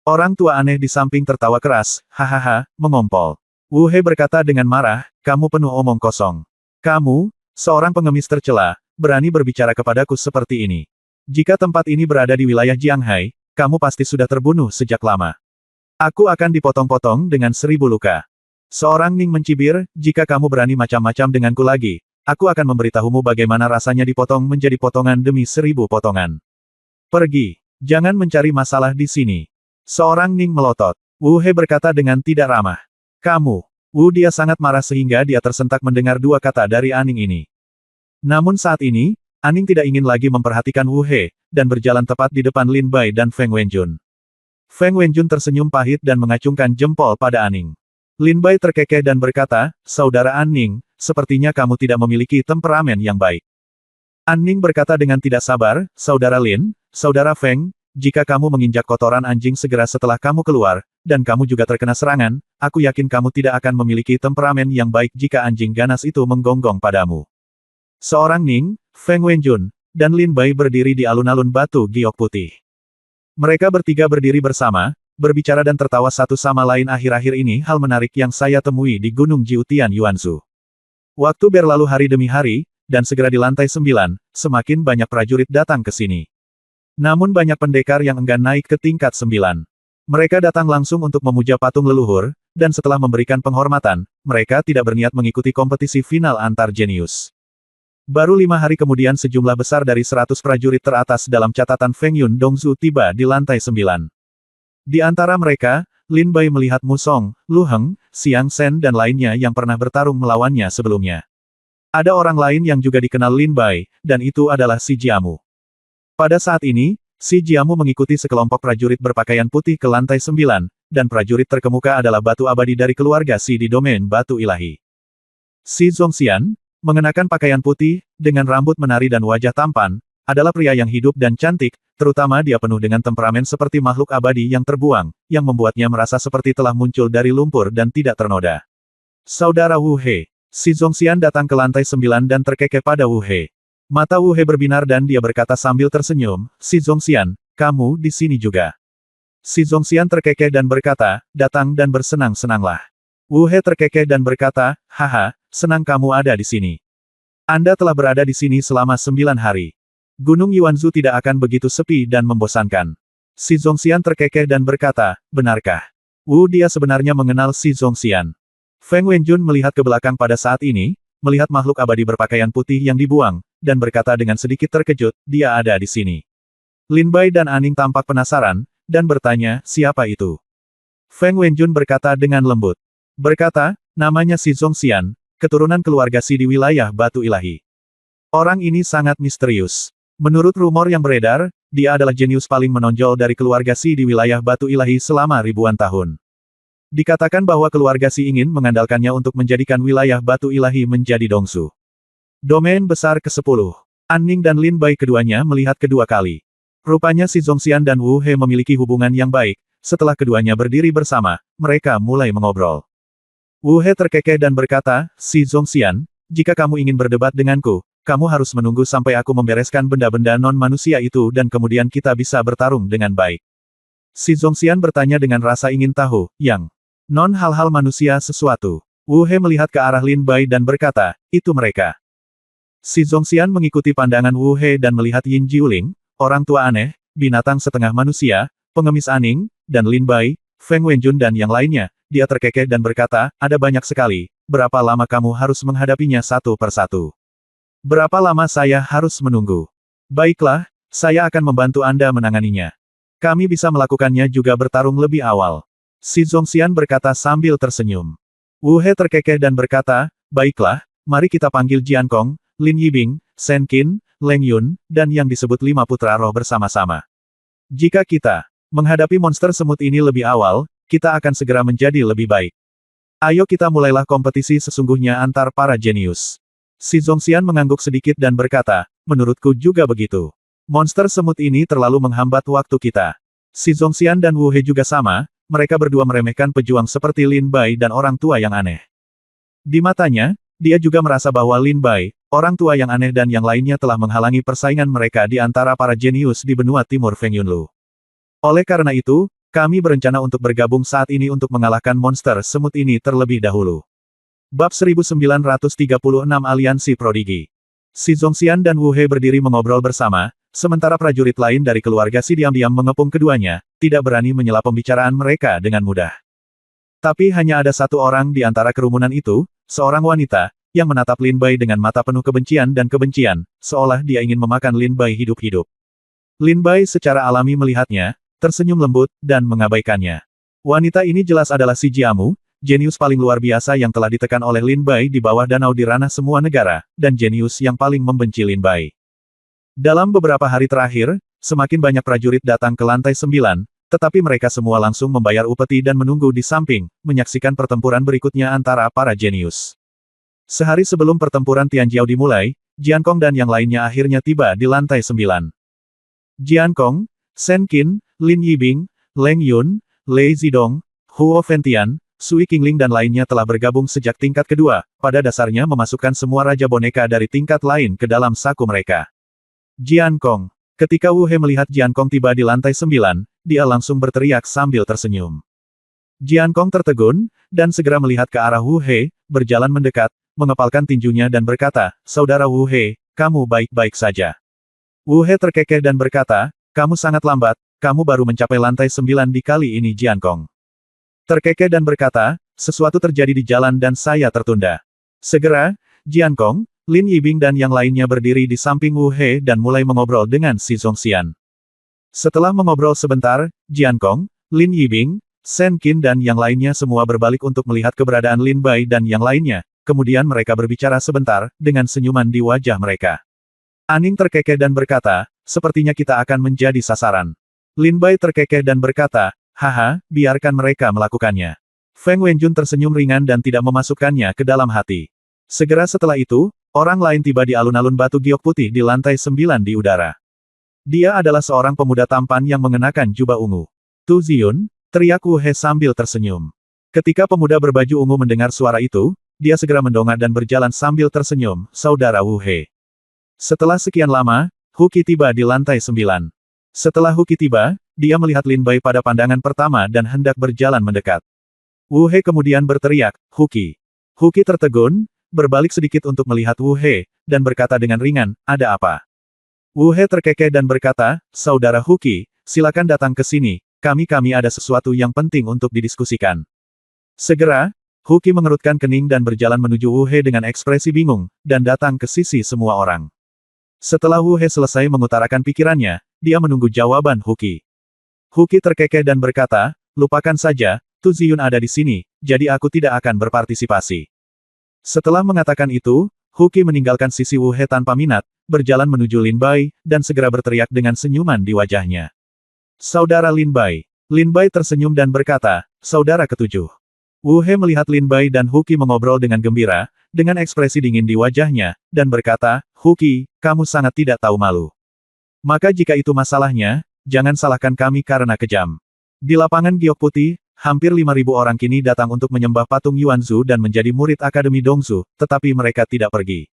Orang tua aneh di samping tertawa keras, hahaha, mengompol. Wu He berkata dengan marah, kamu penuh omong kosong. Kamu, seorang pengemis tercela, berani berbicara kepadaku seperti ini. Jika tempat ini berada di wilayah Jianghai, kamu pasti sudah terbunuh sejak lama. Aku akan dipotong-potong dengan 1000 luka. Seorang Ning mencibir, jika kamu berani macam-macam denganku lagi, aku akan memberitahumu bagaimana rasanya dipotong menjadi potongan demi 1000 potongan. Pergi. Jangan mencari masalah di sini. Seorang Ning melotot. Wu He berkata dengan tidak ramah. Kamu. Dia sangat marah sehingga dia tersentak mendengar dua kata dari Aning ini. Namun saat ini, Aning tidak ingin lagi memperhatikan Wu He, dan berjalan tepat di depan Lin Bai dan Feng Wenjun. Feng Wenjun tersenyum pahit dan mengacungkan jempol pada Aning. Lin Bai terkekeh dan berkata, Saudara Aning, sepertinya kamu tidak memiliki temperamen yang baik. Aning berkata dengan tidak sabar, Saudara Lin, Saudara Feng, jika kamu menginjak kotoran anjing segera setelah kamu keluar, dan kamu juga terkena serangan, aku yakin kamu tidak akan memiliki temperamen yang baik jika anjing ganas itu menggonggong padamu. Seorang Ning, Feng Wenjun, dan Lin Bai berdiri di alun-alun batu giok putih. Mereka bertiga berdiri bersama, berbicara dan tertawa satu sama lain. Akhir-akhir ini hal menarik yang saya temui di Gunung Jiutian Yuanzhu. Waktu berlalu hari demi hari, dan segera di lantai 9, semakin banyak prajurit datang ke sini. Namun banyak pendekar yang enggan naik ke tingkat 9. Mereka datang langsung untuk memuja patung leluhur, dan setelah memberikan penghormatan, mereka tidak berniat mengikuti kompetisi final antar jenius. Baru 5 hari kemudian sejumlah besar dari 100 prajurit teratas dalam catatan Feng Yun Dongzu tiba di lantai 9. Di antara mereka, Lin Bai melihat Mu Song, Lu Heng, Xiang Shen dan lainnya yang pernah bertarung melawannya sebelumnya. Ada orang lain yang juga dikenal Lin Bai, dan itu adalah Si Jiamu. Pada saat ini, Si Jiamu mengikuti sekelompok prajurit berpakaian putih ke lantai 9, dan prajurit terkemuka adalah batu abadi dari keluarga Si di domain batu ilahi. Si Zongxian, mengenakan pakaian putih, dengan rambut menari dan wajah tampan, adalah pria yang hidup dan cantik, terutama dia penuh dengan temperamen seperti makhluk abadi yang terbuang, yang membuatnya merasa seperti telah muncul dari lumpur dan tidak ternoda. Saudara Wu He. Si Zongxian datang ke lantai 9 dan terkekeh pada Wu He. Mata Wu He berbinar dan dia berkata sambil tersenyum, Si Zongxian, kamu di sini juga. Si Zongxian terkekeh dan berkata, datang dan bersenang-senanglah. Wu He terkekeh dan berkata, haha, senang kamu ada di sini. Anda telah berada di sini selama 9 hari. Gunung Yuanzhu tidak akan begitu sepi dan membosankan. Si Zongxian terkekeh dan berkata, benarkah? Dia sebenarnya mengenal Si Zongxian. Feng Wenjun melihat ke belakang pada saat ini, melihat makhluk abadi berpakaian putih yang dibuang, dan berkata dengan sedikit terkejut, dia ada di sini. Lin Bai dan Aning tampak penasaran, dan bertanya, siapa itu? Feng Wenjun berkata dengan lembut. Berkata, namanya Si Zongxian, keturunan keluarga Si di wilayah Batu Ilahi. Orang ini sangat misterius. Menurut rumor yang beredar, dia adalah jenius paling menonjol dari keluarga Si di wilayah Batu Ilahi selama ribuan tahun. Dikatakan bahwa keluarga Si ingin mengandalkannya untuk menjadikan wilayah Batu Ilahi menjadi Dongsu. Domain besar ke-10. Aning dan Lin Bai keduanya melihat kedua kali. Rupanya Si Zongxian dan Wu He memiliki hubungan yang baik. Setelah keduanya berdiri bersama, mereka mulai mengobrol. Wu He terkekeh dan berkata, Si Zongxian, jika kamu ingin berdebat denganku, kamu harus menunggu sampai aku membereskan benda-benda non-manusia itu dan kemudian kita bisa bertarung dengan baik. Si Zongxian bertanya dengan rasa ingin tahu, yang non-hal-hal manusia sesuatu. Wu He melihat ke arah Lin Bai dan berkata, itu mereka. Si Zongxian mengikuti pandangan Wu He dan melihat Yin Jiuling, orang tua aneh, binatang setengah manusia, pengemis Aning, dan Lin Bai, Feng Wenjun dan yang lainnya. Dia terkekeh dan berkata, ada banyak sekali, berapa lama kamu harus menghadapinya satu persatu? Berapa lama saya harus menunggu? Baiklah, saya akan membantu Anda menanganinya. Kami bisa melakukannya juga bertarung lebih awal. Si Zongxian berkata sambil tersenyum. Wu He terkekeh dan berkata, baiklah, mari kita panggil Jian Kong, Lin Yibing, Shen Qin, Leng Yun, dan yang disebut 5 putra roh bersama-sama. Jika kita menghadapi monster semut ini lebih awal, kita akan segera menjadi lebih baik. Ayo kita mulailah kompetisi sesungguhnya antar para jenius. Si Zongxian mengangguk sedikit dan berkata, menurutku juga begitu. Monster semut ini terlalu menghambat waktu kita. Si Zongxian dan Wu He juga sama, mereka berdua meremehkan pejuang seperti Lin Bai dan orang tua yang aneh. Di matanya, dia juga merasa bahwa Lin Bai, orang tua yang aneh dan yang lainnya telah menghalangi persaingan mereka di antara para jenius di benua timur Feng Yunlu. Oleh karena itu, kami berencana untuk bergabung saat ini untuk mengalahkan monster semut ini terlebih dahulu. Bab 1936 Aliansi Prodigi. Si Zongxian dan Wu He berdiri mengobrol bersama, Sementara prajurit lain dari keluarga Si diam-diam mengepung keduanya, tidak berani menyela pembicaraan mereka dengan mudah. Tapi hanya ada satu orang di antara kerumunan itu, seorang wanita, yang menatap Lin Bai dengan mata penuh kebencian dan kebencian, seolah dia ingin memakan Lin Bai hidup-hidup. Lin Bai secara alami melihatnya, tersenyum lembut, dan mengabaikannya. Wanita ini jelas adalah Si Jiamu, jenius paling luar biasa yang telah ditekan oleh Lin Bai di bawah danau di ranah semua negara, dan jenius yang paling membenci Lin Bai. Dalam beberapa hari terakhir, semakin banyak prajurit datang ke lantai 9, tetapi mereka semua langsung membayar upeti dan menunggu di samping, menyaksikan pertempuran berikutnya antara para jenius. Sehari sebelum pertempuran Tianjiao dimulai, Jian Kong dan yang lainnya akhirnya tiba di lantai 9. Jian Kong, Shen Qin, Lin Yibing, Leng Yun, Lei Zidong, Huo Fengtian, Sui Qingling dan lainnya telah bergabung sejak tingkat kedua, pada dasarnya memasukkan semua raja boneka dari tingkat lain ke dalam saku mereka. Jian Kong. Ketika Wu He melihat Jian Kong tiba di lantai 9, dia langsung berteriak sambil tersenyum. Jian Kong tertegun, dan segera melihat ke arah Wu He, berjalan mendekat, mengepalkan tinjunya dan berkata, "Saudara Wu He, kamu baik-baik saja." Wu He terkekeh dan berkata, "Kamu sangat lambat, kamu baru mencapai lantai 9 di kali ini." Jian Kong terkekeh dan berkata, "Sesuatu terjadi di jalan dan saya tertunda." Segera, Jian Kong, Lin Yibing dan yang lainnya berdiri di samping Wu He dan mulai mengobrol dengan Si Zongxian. Setelah mengobrol sebentar, Jian Kong, Lin Yibing, Shen Qin dan yang lainnya semua berbalik untuk melihat keberadaan Lin Bai dan yang lainnya, kemudian mereka berbicara sebentar, dengan senyuman di wajah mereka. Aning terkekeh dan berkata, "Sepertinya kita akan menjadi sasaran." Lin Bai terkekeh dan berkata, "Haha, biarkan mereka melakukannya." Feng Wenjun tersenyum ringan dan tidak memasukkannya ke dalam hati. Segera setelah itu, orang lain tiba di alun-alun batu giok putih di lantai 9 di udara. Dia adalah seorang pemuda tampan yang mengenakan jubah ungu. "Tu Ziyun," teriak Wu He sambil tersenyum. Ketika pemuda berbaju ungu mendengar suara itu, dia segera mendongak dan berjalan sambil tersenyum, "Saudara Wu He." Setelah sekian lama, Huqi tiba di lantai 9. Setelah Huqi tiba, dia melihat Lin Bai pada pandangan pertama dan hendak berjalan mendekat. Wu He kemudian berteriak, "Huqi." Huqi tertegun, berbalik sedikit untuk melihat Wu He, dan berkata dengan ringan, "Ada apa?" Wu He terkekeh dan berkata, "Saudara Huqi, silakan datang ke sini, kami ada sesuatu yang penting untuk didiskusikan." Segera, Huqi mengerutkan kening dan berjalan menuju Wu He dengan ekspresi bingung, dan datang ke sisi semua orang. Setelah Wu He selesai mengutarakan pikirannya, dia menunggu jawaban Huqi. Huqi terkekeh dan berkata, "Lupakan saja, Tu Ziyun ada di sini, jadi aku tidak akan berpartisipasi." Setelah mengatakan itu, Huqi meninggalkan sisi Wu He tanpa minat, berjalan menuju Lin Bai, dan segera berteriak dengan senyuman di wajahnya. "Saudara Lin Bai." Lin Bai tersenyum dan berkata, "Saudara ketujuh." Wu He melihat Lin Bai dan Huqi mengobrol dengan gembira, dengan ekspresi dingin di wajahnya, dan berkata, "Huqi, kamu sangat tidak tahu malu. Maka jika itu masalahnya, jangan salahkan kami karena kejam." Di lapangan giok putih, hampir 5.000 orang kini datang untuk menyembah patung Yuanzu dan menjadi murid Akademi Dongzu, tetapi mereka tidak pergi.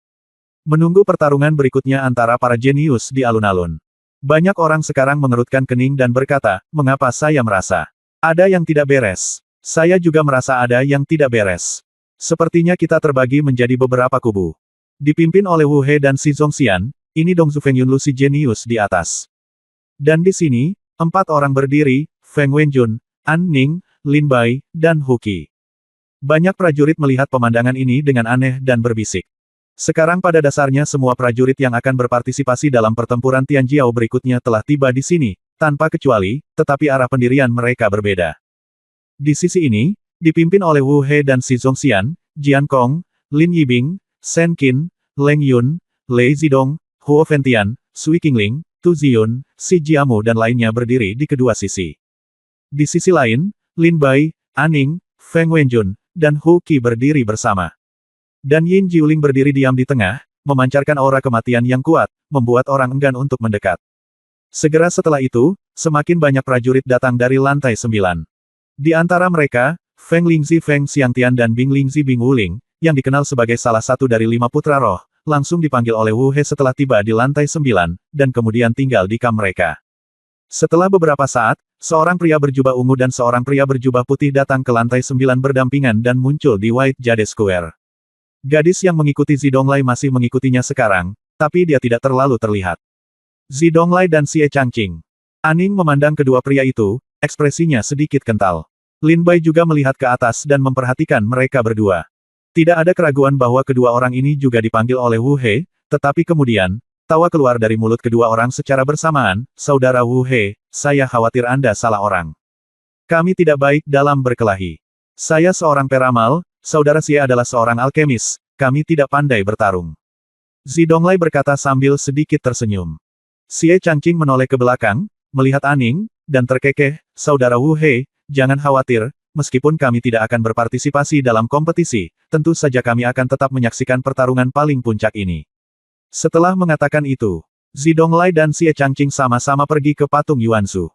Menunggu pertarungan berikutnya antara para jenius di alun-alun. Banyak orang sekarang mengerutkan kening dan berkata, "Mengapa saya merasa ada yang tidak beres? Saya juga merasa ada yang tidak beres. Sepertinya kita terbagi menjadi beberapa kubu." Dipimpin oleh Wu He dan Si Zongxian, ini Dongzu Fengyunlu si jenius di atas. Dan di sini, 4 orang berdiri, Feng Wenjun, An Ning, Lin Bai, dan Huqi. Banyak prajurit melihat pemandangan ini dengan aneh dan berbisik. Sekarang pada dasarnya semua prajurit yang akan berpartisipasi dalam pertempuran Tianjiao berikutnya telah tiba di sini, tanpa kecuali, tetapi arah pendirian mereka berbeda. Di sisi ini, dipimpin oleh Wu He dan Si Zongxian, Jian Kong, Lin Yibing, Shen Qin, Leng Yun, Lei Zidong, Huo Fengtian, Sui Qingling, Tu Ziyun, Si Jiamu dan lainnya berdiri di kedua sisi. Di sisi lain, Lin Bai, Aning, Feng Wenjun, dan Huqi berdiri bersama. Dan Yin Jiuling berdiri diam di tengah, memancarkan aura kematian yang kuat, membuat orang enggan untuk mendekat. Segera setelah itu, semakin banyak prajurit datang dari lantai 9. Di antara mereka, Feng Lingzi Feng Xiangtian dan Bing Lingzi Bing Wuling, yang dikenal sebagai salah satu dari 5 putra roh, langsung dipanggil oleh Wu He setelah tiba di lantai 9, dan kemudian tinggal di kamp mereka. Setelah beberapa saat, seorang pria berjubah ungu dan seorang pria berjubah putih datang ke lantai 9 berdampingan dan muncul di White Jade Square. Gadis yang mengikuti Zidonglai masih mengikutinya sekarang, tapi dia tidak terlalu terlihat. Zidonglai dan Xie Changqing. Aning memandang kedua pria itu, ekspresinya sedikit kental. Lin Bai juga melihat ke atas dan memperhatikan mereka berdua. Tidak ada keraguan bahwa kedua orang ini juga dipanggil oleh Wu He, tetapi kemudian, tawa keluar dari mulut kedua orang secara bersamaan, "Saudara Wu He, saya khawatir Anda salah orang. Kami tidak baik dalam berkelahi. Saya seorang peramal, saudara Xie adalah seorang alkemis, kami tidak pandai bertarung." Zidonglai berkata sambil sedikit tersenyum. Xie Changqing menoleh ke belakang, melihat Aning, dan terkekeh, "Saudara Wu He, jangan khawatir, meskipun kami tidak akan berpartisipasi dalam kompetisi, tentu saja kami akan tetap menyaksikan pertarungan paling puncak ini." Setelah mengatakan itu, Zidonglai dan Xie Changqing sama-sama pergi ke patung Yuanzu.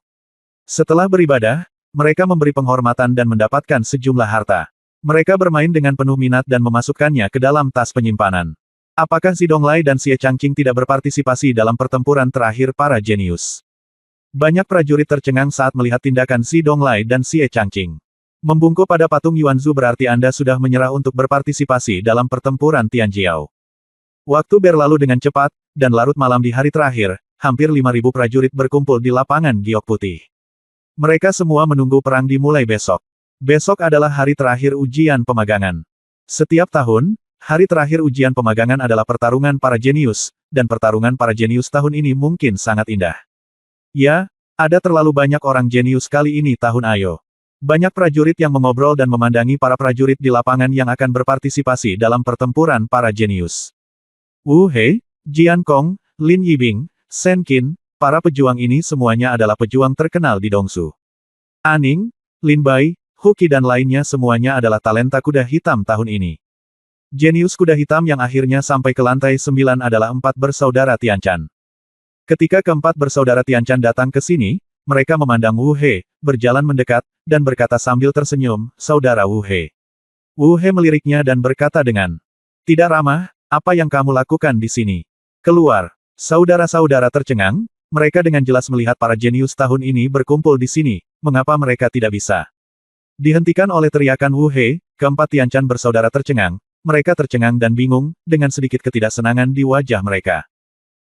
Setelah beribadah, mereka memberi penghormatan dan mendapatkan sejumlah harta. Mereka bermain dengan penuh minat dan memasukkannya ke dalam tas penyimpanan. Apakah Zidonglai dan Xie Changqing tidak berpartisipasi dalam pertempuran terakhir para jenius? Banyak prajurit tercengang saat melihat tindakan Zidonglai dan Xie Changqing. Membungkuk pada patung Yuanzu berarti Anda sudah menyerah untuk berpartisipasi dalam pertempuran Tianjiao. Waktu berlalu dengan cepat, dan larut malam di hari terakhir, hampir 5.000 prajurit berkumpul di lapangan giok putih. Mereka semua menunggu perang dimulai besok. Besok adalah hari terakhir ujian pemagangan. Setiap tahun, hari terakhir ujian pemagangan adalah pertarungan para jenius, dan pertarungan para jenius tahun ini mungkin sangat indah. Ya, ada terlalu banyak orang jenius kali ini tahun Ayo. Banyak prajurit yang mengobrol dan memandangi para prajurit di lapangan yang akan berpartisipasi dalam pertempuran para jenius. Wu He, Jian Kong, Lin Yibing, Shen Qin, para pejuang ini semuanya adalah pejuang terkenal di Dongsu. Aning, Lin Bai, Huqi dan lainnya semuanya adalah talenta kuda hitam tahun ini. Jenius kuda hitam yang akhirnya sampai ke lantai 9 adalah 4 bersaudara Tianchan. Ketika keempat bersaudara Tianchan datang ke sini, mereka memandang Wu He, berjalan mendekat, dan berkata sambil tersenyum, "Saudara Wu He." Wu He meliriknya dan berkata dengan tidak ramah, "Apa yang kamu lakukan di sini? Keluar." Saudara-saudara tercengang, mereka dengan jelas melihat para jenius tahun ini berkumpul di sini, mengapa mereka tidak bisa? Dihentikan oleh teriakan Wu He, keempat Tianchan bersaudara tercengang. Mereka tercengang dan bingung, dengan sedikit ketidaksenangan di wajah mereka.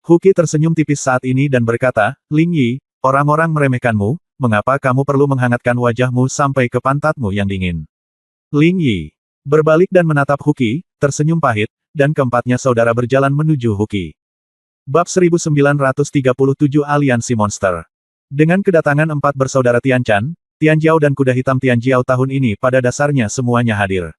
Huqi tersenyum tipis saat ini dan berkata, "Ling Yi, orang-orang meremehkanmu, mengapa kamu perlu menghangatkan wajahmu sampai ke pantatmu yang dingin?" Ling Yi berbalik dan menatap Huqi, tersenyum pahit, dan keempatnya saudara berjalan menuju Huqi. Bab 1937 Aliansi Monster. Dengan kedatangan 4 bersaudara Tianchan, Tianjiao dan kuda hitam Tianjiao tahun ini pada dasarnya semuanya hadir.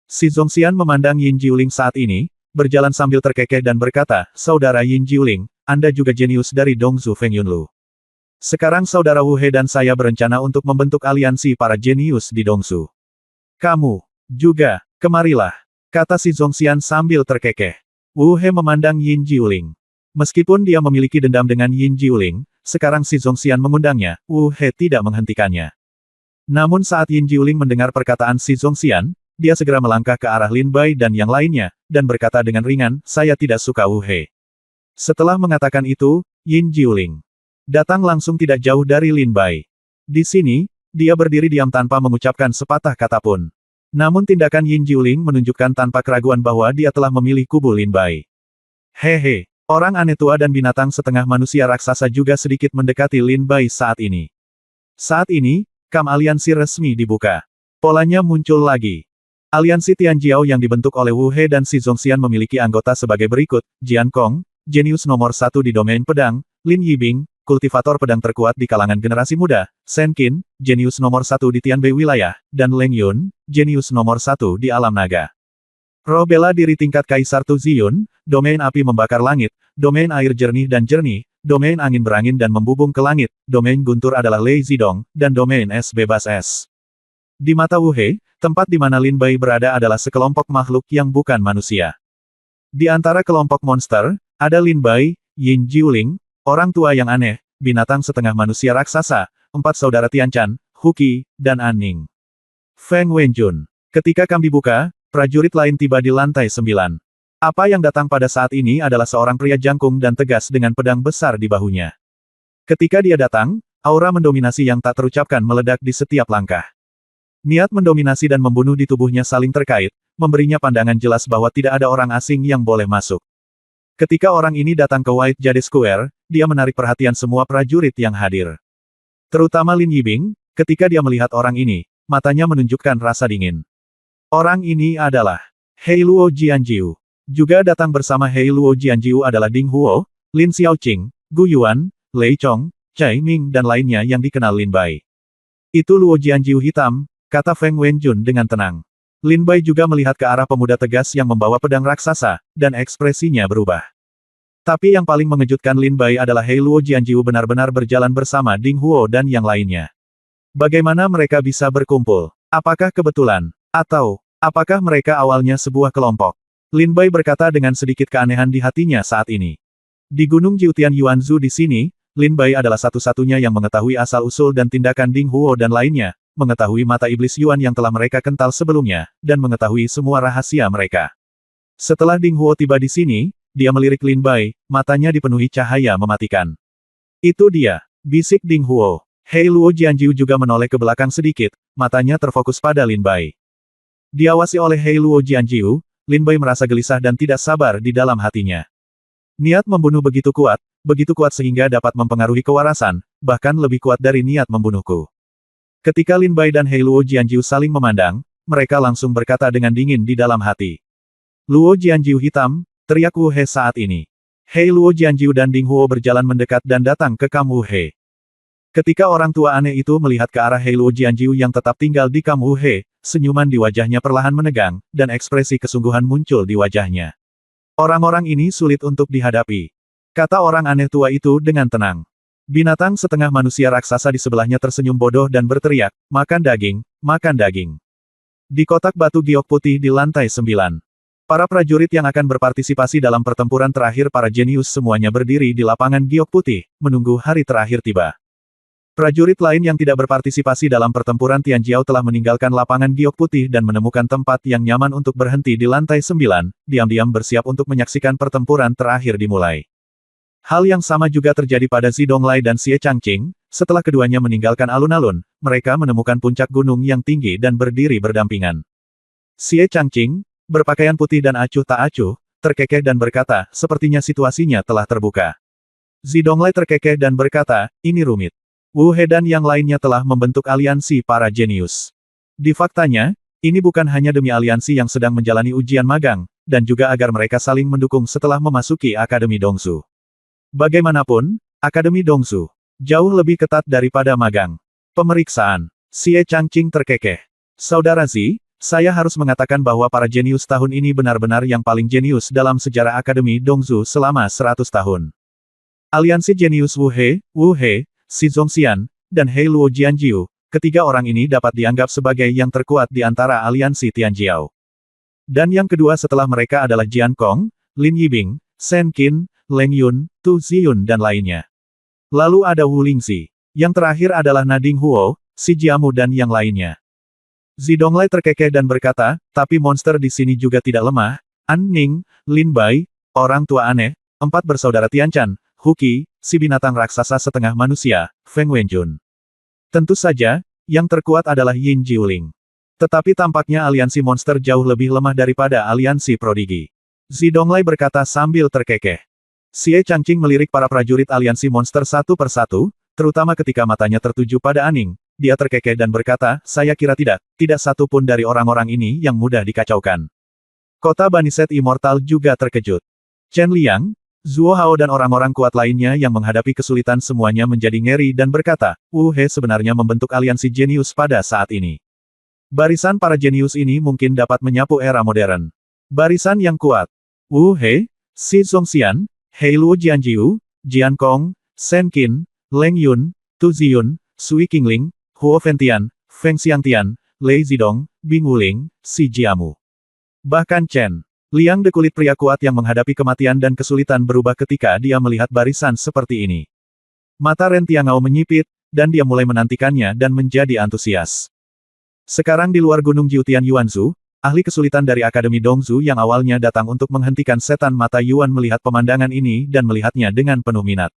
Si Zongxian memandang Yin Jiuling saat ini, berjalan sambil terkekeh dan berkata, "Saudara Yin Jiuling, Anda juga jenius dari Dongzu Feng Yunlu. Sekarang saudara Wu He dan saya berencana untuk membentuk aliansi para jenius di Dongzu. Kamu juga, kemarilah," kata si Zongxian sambil terkekeh. Wu He memandang Yin Jiuling. Meskipun dia memiliki dendam dengan Yin Jiuling, sekarang si Zongxian mengundangnya, Wu He tidak menghentikannya. Namun saat Yin Jiuling mendengar perkataan si Zongxian, dia segera melangkah ke arah Lin Bai dan yang lainnya, dan berkata dengan ringan, "Saya tidak suka Wu He." Setelah mengatakan itu, Yin Jiuling datang langsung tidak jauh dari Lin Bai. Di sini, dia berdiri diam tanpa mengucapkan sepatah kata pun. Namun tindakan Yin Jiuling menunjukkan tanpa keraguan bahwa dia telah memilih kubu Lin Bai. Hehe, orang aneh tua dan binatang setengah manusia raksasa juga sedikit mendekati Lin Bai saat ini. Saat ini, kam aliansi resmi dibuka. Polanya muncul lagi. Aliansi Tianjiao yang dibentuk oleh Wu He dan si Zongxian memiliki anggota sebagai berikut, Jian Kong, jenius nomor 1 di domain pedang, Lin Yibing, kultivator pedang terkuat di kalangan generasi muda, Shen Qin, jenius nomor 1 di Tianbei wilayah, dan Leng Yun, jenius nomor 1 di alam naga. Roh bela diri tingkat Kaisar Tu Ziyun, domain api membakar langit, domain air jernih dan jernih, domain angin berangin dan membubung ke langit, domain guntur adalah Lei Zidong, dan domain es bebas es. Di mata Wu He, tempat di mana Lin Bai berada adalah sekelompok makhluk yang bukan manusia. Di antara kelompok monster, ada Lin Bai, Yin Jiuling, orang tua yang aneh, binatang setengah manusia raksasa, 4 saudara Tianchan, Huqi, dan Aning. Feng Wenjun. Ketika kam dibuka, prajurit lain tiba di lantai 9. Apa yang datang pada saat ini adalah seorang pria jangkung dan tegas dengan pedang besar di bahunya. Ketika dia datang, aura mendominasi yang tak terucapkan meledak di setiap langkah. Niat mendominasi dan membunuh di tubuhnya saling terkait, memberinya pandangan jelas bahwa tidak ada orang asing yang boleh masuk. Ketika orang ini datang ke White Jade Square, dia menarik perhatian semua prajurit yang hadir. Terutama Lin Yibing, ketika dia melihat orang ini, matanya menunjukkan rasa dingin. Orang ini adalah Hei Luo Jianjiu. Juga datang bersama Hei Luo Jianjiu adalah Ding Huo, Lin Xiaoqing, Gu Yuan, Lei Chong, Cai Ming dan lainnya yang dikenal Lin Bai. Itu Luo Jianjiu hitam, kata Feng Wenjun dengan tenang. Lin Bai juga melihat ke arah pemuda tegas yang membawa pedang raksasa, dan ekspresinya berubah. Tapi yang paling mengejutkan Lin Bai adalah Hei Luo Jianjiu benar-benar berjalan bersama Ding Huo dan yang lainnya. Bagaimana mereka bisa berkumpul? Apakah kebetulan? Atau, apakah mereka awalnya sebuah kelompok? Lin Bai berkata dengan sedikit keanehan di hatinya saat ini. Di Gunung Jiutian Yuanzhu di sini, Lin Bai adalah satu-satunya yang mengetahui asal-usul dan tindakan Ding Huo dan lainnya, mengetahui mata iblis Yuan yang telah mereka kental sebelumnya, dan mengetahui semua rahasia mereka. Setelah Ding Huo tiba di sini, dia melirik Lin Bai, matanya dipenuhi cahaya mematikan. Itu dia, bisik Ding Huo. Hei Luo Jianjiu juga menoleh ke belakang sedikit, matanya terfokus pada Lin Bai. Diawasi oleh Hei Luo Jianjiu, Lin Bai merasa gelisah dan tidak sabar di dalam hatinya. Niat membunuh begitu kuat sehingga dapat mempengaruhi kewarasan, bahkan lebih kuat dari niat membunuhku. Ketika Lin Bai dan Hei Luo Jianjiu saling memandang, mereka langsung berkata dengan dingin di dalam hati. Luo Jianjiu hitam, teriak Wu He saat ini. Hei Luo Jianjiu dan Ding Huo berjalan mendekat dan datang ke Kam Wu He. Ketika orang tua aneh itu melihat ke arah Hei Luo Jianjiu yang tetap tinggal di Kam Wu He, senyuman di wajahnya perlahan menegang, dan ekspresi kesungguhan muncul di wajahnya. Orang-orang ini sulit untuk dihadapi, kata orang aneh tua itu dengan tenang. Binatang setengah manusia raksasa di sebelahnya tersenyum bodoh dan berteriak, makan daging, makan daging. Di kotak batu giok putih di lantai 9. Para prajurit yang akan berpartisipasi dalam pertempuran terakhir para jenius semuanya berdiri di lapangan giok putih, menunggu hari terakhir tiba. Prajurit lain yang tidak berpartisipasi dalam pertempuran Tianjiao telah meninggalkan lapangan giok putih dan menemukan tempat yang nyaman untuk berhenti di lantai 9, diam-diam bersiap untuk menyaksikan pertempuran terakhir dimulai. Hal yang sama juga terjadi pada Zidonglai dan Xie Changqing, setelah keduanya meninggalkan alun-alun, mereka menemukan puncak gunung yang tinggi dan berdiri berdampingan. Xie Changqing, berpakaian putih dan acuh tak acuh, terkekeh dan berkata, sepertinya situasinya telah terbuka. Zidonglai terkekeh dan berkata, ini rumit. Wu He dan yang lainnya telah membentuk aliansi para jenius. Di faktanya, ini bukan hanya demi aliansi yang sedang menjalani ujian magang, dan juga agar mereka saling mendukung setelah memasuki Akademi Dongsu. Bagaimanapun, Akademi Dongsu jauh lebih ketat daripada magang. Pemeriksaan. Xie Changqing terkekeh. Saudara Zi, saya harus mengatakan bahwa para jenius tahun ini benar-benar yang paling jenius dalam sejarah Akademi Dongsu selama 100 tahun. Aliansi jenius Wu He, Xi Zongxian, dan Hei Luo Jianjiu, ketiga orang ini dapat dianggap sebagai yang terkuat di antara aliansi Tianjiao. Dan yang kedua setelah mereka adalah Jian Kong, Lin Yibing, Shen Qin, Leng Yun, Tu Ziyun dan lainnya. Lalu ada Wu Lingxi. Yang terakhir adalah Nading Huo, Xi Jiamu dan yang lainnya. Zidonglai terkekeh dan berkata, tapi monster di sini juga tidak lemah. An Ning, Lin Bai, orang tua aneh, 4 bersaudara Tianchan, Huqi, si binatang raksasa setengah manusia, Feng Wenjun. Tentu saja, yang terkuat adalah Yin Jiuling. Tetapi tampaknya aliansi monster jauh lebih lemah daripada aliansi prodigi. Zidonglai berkata sambil terkekeh. Xie Changqing melirik para prajurit aliansi monster satu persatu, terutama ketika matanya tertuju pada Aning. Dia terkekeh dan berkata, saya kira tidak satu pun dari orang-orang ini yang mudah dikacaukan. Kota Baniset Immortal juga terkejut. Chen Liang, Zuo Hao dan orang-orang kuat lainnya yang menghadapi kesulitan semuanya menjadi ngeri dan berkata, Wu He sebenarnya membentuk aliansi jenius pada saat ini. Barisan para jenius ini mungkin dapat menyapu era modern. Barisan yang kuat. Wu He, Xi Zongxian, Hei Luo Jianjiu, Jian Kong, Shen Qin, Leng Yun, Tu Ziyun, Sui Qingling, Huo Fengtian, Feng Xiangtian, Lei Zidong, Bing Wuling, Xi Jiamu. Bahkan Chen Liang de kulit pria kuat yang menghadapi kematian dan kesulitan berubah ketika dia melihat barisan seperti ini. Mata Ren Tiangao menyipit, dan dia mulai menantikannya dan menjadi antusias. Sekarang di luar Gunung Jiutian Yuanzhu, ahli kesulitan dari Akademi Dongsu yang awalnya datang untuk menghentikan setan mata Yuan melihat pemandangan ini dan melihatnya dengan penuh minat.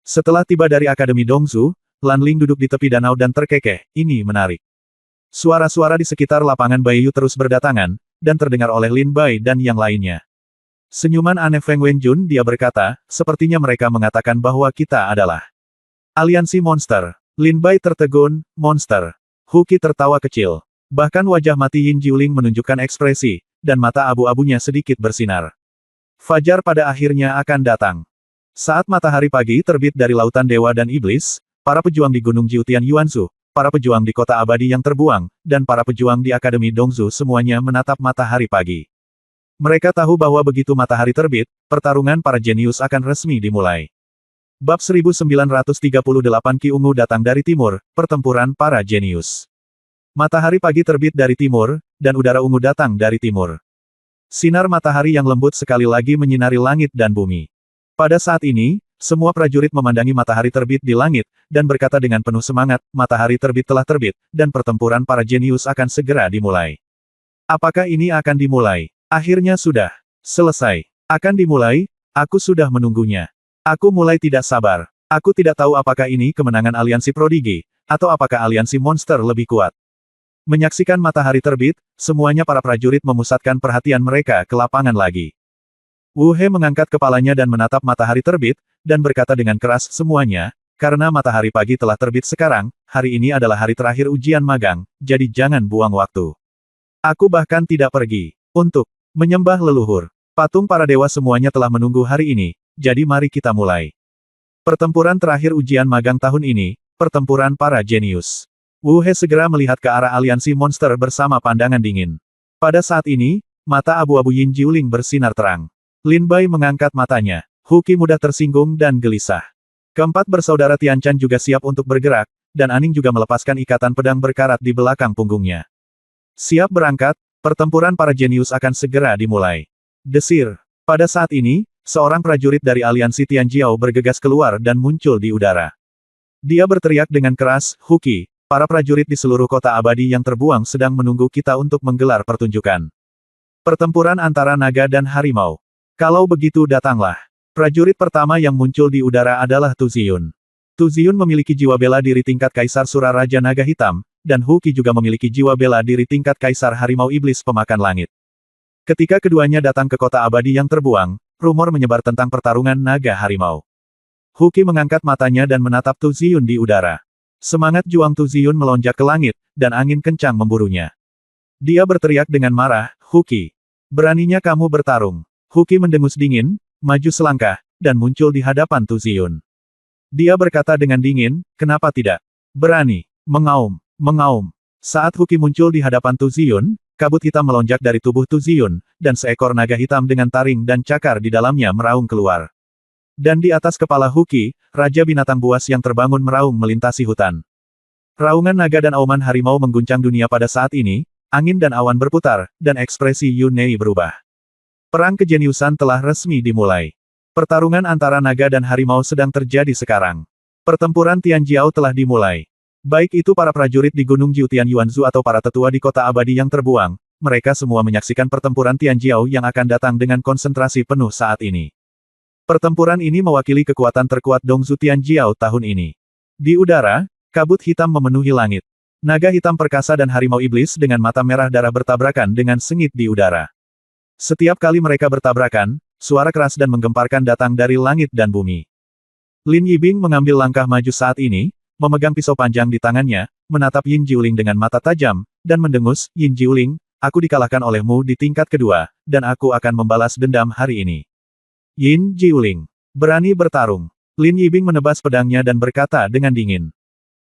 Setelah tiba dari Akademi Dongsu, Lan Ling duduk di tepi danau dan terkekeh, ini menarik. Suara-suara di sekitar lapangan Baiyu terus berdatangan, dan terdengar oleh Lin Bai dan yang lainnya. Senyuman aneh Feng Wenjun, dia berkata, sepertinya mereka mengatakan bahwa kita adalah aliansi monster. Lin Bai tertegun, monster. Hu Qi tertawa kecil. Bahkan wajah mati Yin Jiuling menunjukkan ekspresi, dan mata abu-abunya sedikit bersinar. Fajar pada akhirnya akan datang. Saat matahari pagi terbit dari lautan dewa dan iblis, para pejuang di Gunung Jiutian Yuanzhu, para pejuang di kota abadi yang terbuang, dan para pejuang di Akademi Dongzu semuanya menatap matahari pagi. Mereka tahu bahwa begitu matahari terbit, pertarungan para jenius akan resmi dimulai. Bab 1938 Ki Ungu datang dari timur, pertempuran para jenius. Matahari pagi terbit dari timur, dan udara ungu datang dari timur. Sinar matahari yang lembut sekali lagi menyinari langit dan bumi. Pada saat ini, semua prajurit memandangi matahari terbit di langit, dan berkata dengan penuh semangat, matahari terbit telah terbit, dan pertempuran para jenius akan segera dimulai. Apakah ini akan dimulai? Akhirnya sudah selesai. Akan dimulai, aku sudah menunggunya. Aku mulai tidak sabar. Aku tidak tahu apakah ini kemenangan aliansi prodigi, atau apakah aliansi monster lebih kuat. Menyaksikan matahari terbit, semuanya para prajurit memusatkan perhatian mereka ke lapangan lagi. Wu He mengangkat kepalanya dan menatap matahari terbit, dan berkata dengan keras semuanya, karena matahari pagi telah terbit sekarang, hari ini adalah hari terakhir ujian magang, jadi jangan buang waktu. Aku bahkan tidak pergi untuk menyembah leluhur. Patung para dewa semuanya telah menunggu hari ini, jadi mari kita mulai. Pertempuran terakhir ujian magang tahun ini, pertempuran para jenius. Wu He segera melihat ke arah aliansi monster bersama pandangan dingin. Pada saat ini, mata abu-abu Yin Jiuling bersinar terang. Lin Bai mengangkat matanya. Hu Qi mudah tersinggung dan gelisah. Keempat bersaudara Tianchan juga siap untuk bergerak, dan Aning juga melepaskan ikatan pedang berkarat di belakang punggungnya. Siap berangkat, pertempuran para jenius akan segera dimulai. Desir. Pada saat ini, seorang prajurit dari aliansi Tianjiao bergegas keluar dan muncul di udara. Dia berteriak dengan keras, Hu Qi, para prajurit di seluruh kota abadi yang terbuang sedang menunggu kita untuk menggelar pertunjukan. Pertempuran antara naga dan harimau. Kalau begitu datanglah. Prajurit pertama yang muncul di udara adalah Tu Ziyun. Tu Ziyun memiliki jiwa bela diri tingkat Kaisar Sura Raja Naga Hitam, dan Hu Qi juga memiliki jiwa bela diri tingkat Kaisar Harimau Iblis Pemakan Langit. Ketika keduanya datang ke kota abadi yang terbuang, rumor menyebar tentang pertarungan naga harimau. Hu Qi mengangkat matanya dan menatap Tu Ziyun di udara. Semangat juang Tu Ziyun melonjak ke langit, dan angin kencang memburunya. Dia berteriak dengan marah, Hu Qi. Beraninya kamu bertarung. Hu Qi mendengus dingin, maju selangkah, dan muncul di hadapan Tu Ziyun. Dia berkata dengan dingin, kenapa tidak? Berani. Mengaum. Mengaum. Saat Hu Qi muncul di hadapan Tu Ziyun, kabut hitam melonjak dari tubuh Tu Ziyun, dan seekor naga hitam dengan taring dan cakar di dalamnya meraung keluar. Dan di atas kepala Hu Qi, Raja Binatang Buas yang terbangun meraung melintasi hutan. Raungan naga dan auman harimau mengguncang dunia pada saat ini, angin dan awan berputar, dan ekspresi Yun Nei berubah. Perang kejeniusan telah resmi dimulai. Pertarungan antara naga dan harimau sedang terjadi sekarang. Pertempuran Tianjiao telah dimulai. Baik itu para prajurit di Gunung Jiutian Yuanzhu atau para tetua di kota abadi yang terbuang, mereka semua menyaksikan pertempuran Tianjiao yang akan datang dengan konsentrasi penuh saat ini. Pertempuran ini mewakili kekuatan terkuat Dongzu Tianjiao tahun ini. Di udara, kabut hitam memenuhi langit. Naga hitam perkasa dan harimau iblis dengan mata merah darah bertabrakan dengan sengit di udara. Setiap kali mereka bertabrakan, suara keras dan menggemparkan datang dari langit dan bumi. Lin Yibing mengambil langkah maju saat ini, memegang pisau panjang di tangannya, menatap Yin Jiuling dengan mata tajam, dan mendengus, Yin Jiuling, aku dikalahkan olehmu di tingkat kedua, dan aku akan membalas dendam hari ini. Yin Jiuling. Berani bertarung. Lin Yibing menebas pedangnya dan berkata dengan dingin.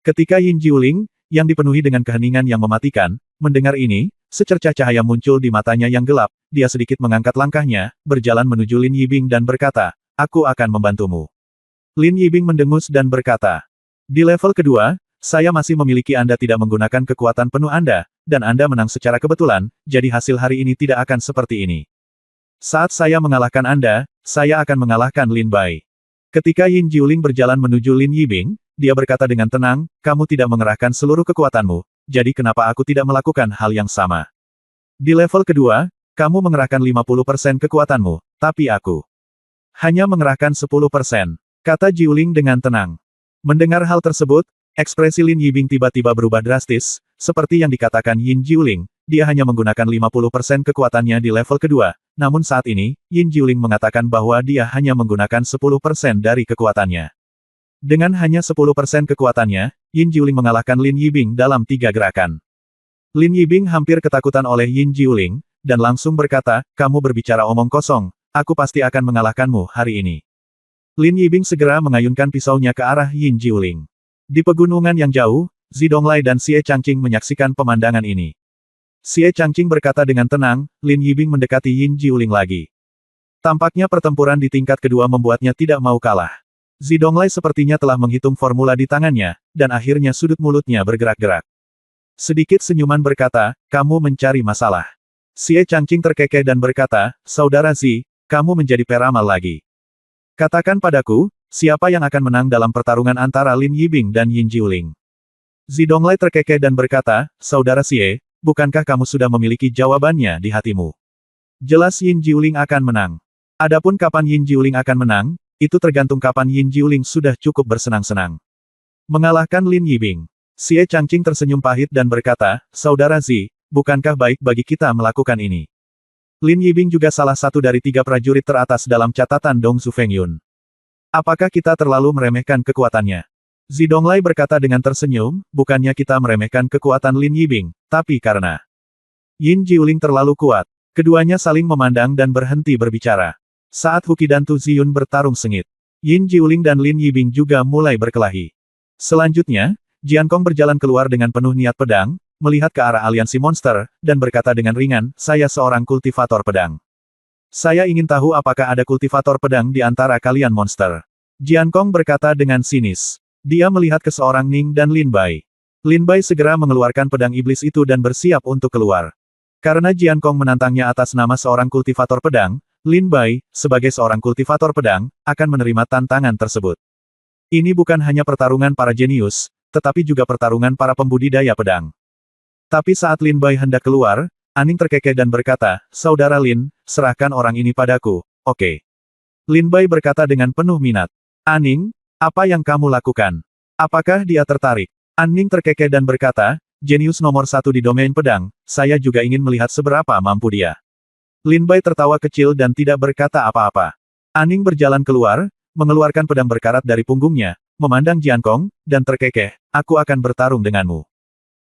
Ketika Yin Jiuling, yang dipenuhi dengan keheningan yang mematikan, mendengar ini, secercah cahaya muncul di matanya yang gelap, dia sedikit mengangkat langkahnya, berjalan menuju Lin Yibing dan berkata, aku akan membantumu. Lin Yibing mendengus dan berkata, di level kedua, saya masih memiliki Anda tidak menggunakan kekuatan penuh Anda, dan Anda menang secara kebetulan, jadi hasil hari ini tidak akan seperti ini. Saat saya mengalahkan Anda, saya akan mengalahkan Lin Bai. Ketika Yin Jiuling berjalan menuju Lin Yibing, dia berkata dengan tenang, kamu tidak mengerahkan seluruh kekuatanmu, jadi kenapa aku tidak melakukan hal yang sama? Di level kedua, kamu mengerahkan 50% kekuatanmu, tapi aku hanya mengerahkan 10%, kata Jiuling dengan tenang. Mendengar hal tersebut, ekspresi Lin Yibing tiba-tiba berubah drastis, seperti yang dikatakan Yin Jiuling, dia hanya menggunakan 50% kekuatannya di level kedua, namun saat ini, Yin Jiuling mengatakan bahwa dia hanya menggunakan 10% dari kekuatannya. Dengan hanya 10% kekuatannya, Yin Jiuling mengalahkan Lin Yibing dalam 3 gerakan. Lin Yibing hampir ketakutan oleh Yin Jiuling, dan langsung berkata, kamu berbicara omong kosong, aku pasti akan mengalahkanmu hari ini. Lin Yibing segera mengayunkan pisaunya ke arah Yin Jiuling. Di pegunungan yang jauh, Zidonglai dan Xie Changqing menyaksikan pemandangan ini. Xie Changqing berkata dengan tenang, Lin Yibing mendekati Yin Jiuling lagi. Tampaknya pertempuran di tingkat kedua membuatnya tidak mau kalah. Zidonglai sepertinya telah menghitung formula di tangannya, dan akhirnya sudut mulutnya bergerak-gerak. Sedikit senyuman berkata, kamu mencari masalah. Xie Changqing terkekeh dan berkata, Saudara Zi, kamu menjadi peramal lagi. Katakan padaku, siapa yang akan menang dalam pertarungan antara Lin Yibing dan Yin Jiuling? Zidonglai terkekeh dan berkata, Saudara Xie, bukankah kamu sudah memiliki jawabannya di hatimu? Jelas Yin Jiuling akan menang. Adapun kapan Yin Jiuling akan menang, itu tergantung kapan Yin Jiuling sudah cukup bersenang-senang. Mengalahkan Lin Yibing. Xie Changqing tersenyum pahit dan berkata, Saudara Zi, bukankah baik bagi kita melakukan ini? Lin Yibing juga salah satu dari 3 prajurit teratas dalam catatan Dong Zufengyun. Apakah kita terlalu meremehkan kekuatannya? Zidonglai berkata dengan tersenyum, bukannya kita meremehkan kekuatan Lin Yibing, tapi karena Yin Jiuling terlalu kuat. Keduanya saling memandang dan berhenti berbicara. Saat Huqi dan Tu Ziyun bertarung sengit, Yin Jiuling dan Lin Yibing juga mulai berkelahi. Selanjutnya, Jiankong berjalan keluar dengan penuh niat pedang, melihat ke arah aliansi monster, dan berkata dengan ringan, saya seorang kultivator pedang. Saya ingin tahu apakah ada kultivator pedang di antara kalian monster. Jiankong berkata dengan sinis. Dia melihat ke seorang Ning dan Lin Bai. Lin Bai segera mengeluarkan pedang iblis itu dan bersiap untuk keluar. Karena Jiankong menantangnya atas nama seorang kultivator pedang, Lin Bai, sebagai seorang kultivator pedang, akan menerima tantangan tersebut. Ini bukan hanya pertarungan para jenius, tetapi juga pertarungan para pembudidaya pedang. Tapi saat Lin Bai hendak keluar, Aning terkekeh dan berkata, Saudara Lin, serahkan orang ini padaku, oke. Lin Bai berkata dengan penuh minat. Aning, apa yang kamu lakukan? Apakah dia tertarik? Aning terkekeh dan berkata, jenius nomor 1 di domain pedang, saya juga ingin melihat seberapa mampu dia. Lin Bai tertawa kecil dan tidak berkata apa-apa. Aning berjalan keluar, mengeluarkan pedang berkarat dari punggungnya, memandang Jiankong, dan terkekeh, aku akan bertarung denganmu.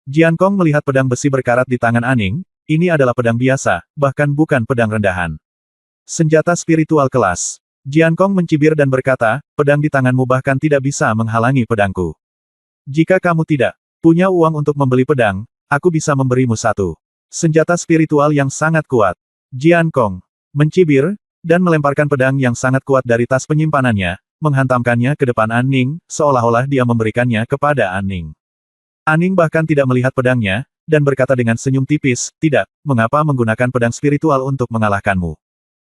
Jiankong melihat pedang besi berkarat di tangan Aning, ini adalah pedang biasa, bahkan bukan pedang rendahan. Senjata spiritual kelas. Jiankong mencibir dan berkata, pedang di tanganmu bahkan tidak bisa menghalangi pedangku. Jika kamu tidak punya uang untuk membeli pedang, aku bisa memberimu satu. Senjata spiritual yang sangat kuat. Jiankong mencibir, dan melemparkan pedang yang sangat kuat dari tas penyimpanannya, menghantamkannya ke depan Aning, seolah-olah dia memberikannya kepada Aning. Aning bahkan tidak melihat pedangnya, dan berkata dengan senyum tipis, tidak, mengapa menggunakan pedang spiritual untuk mengalahkanmu?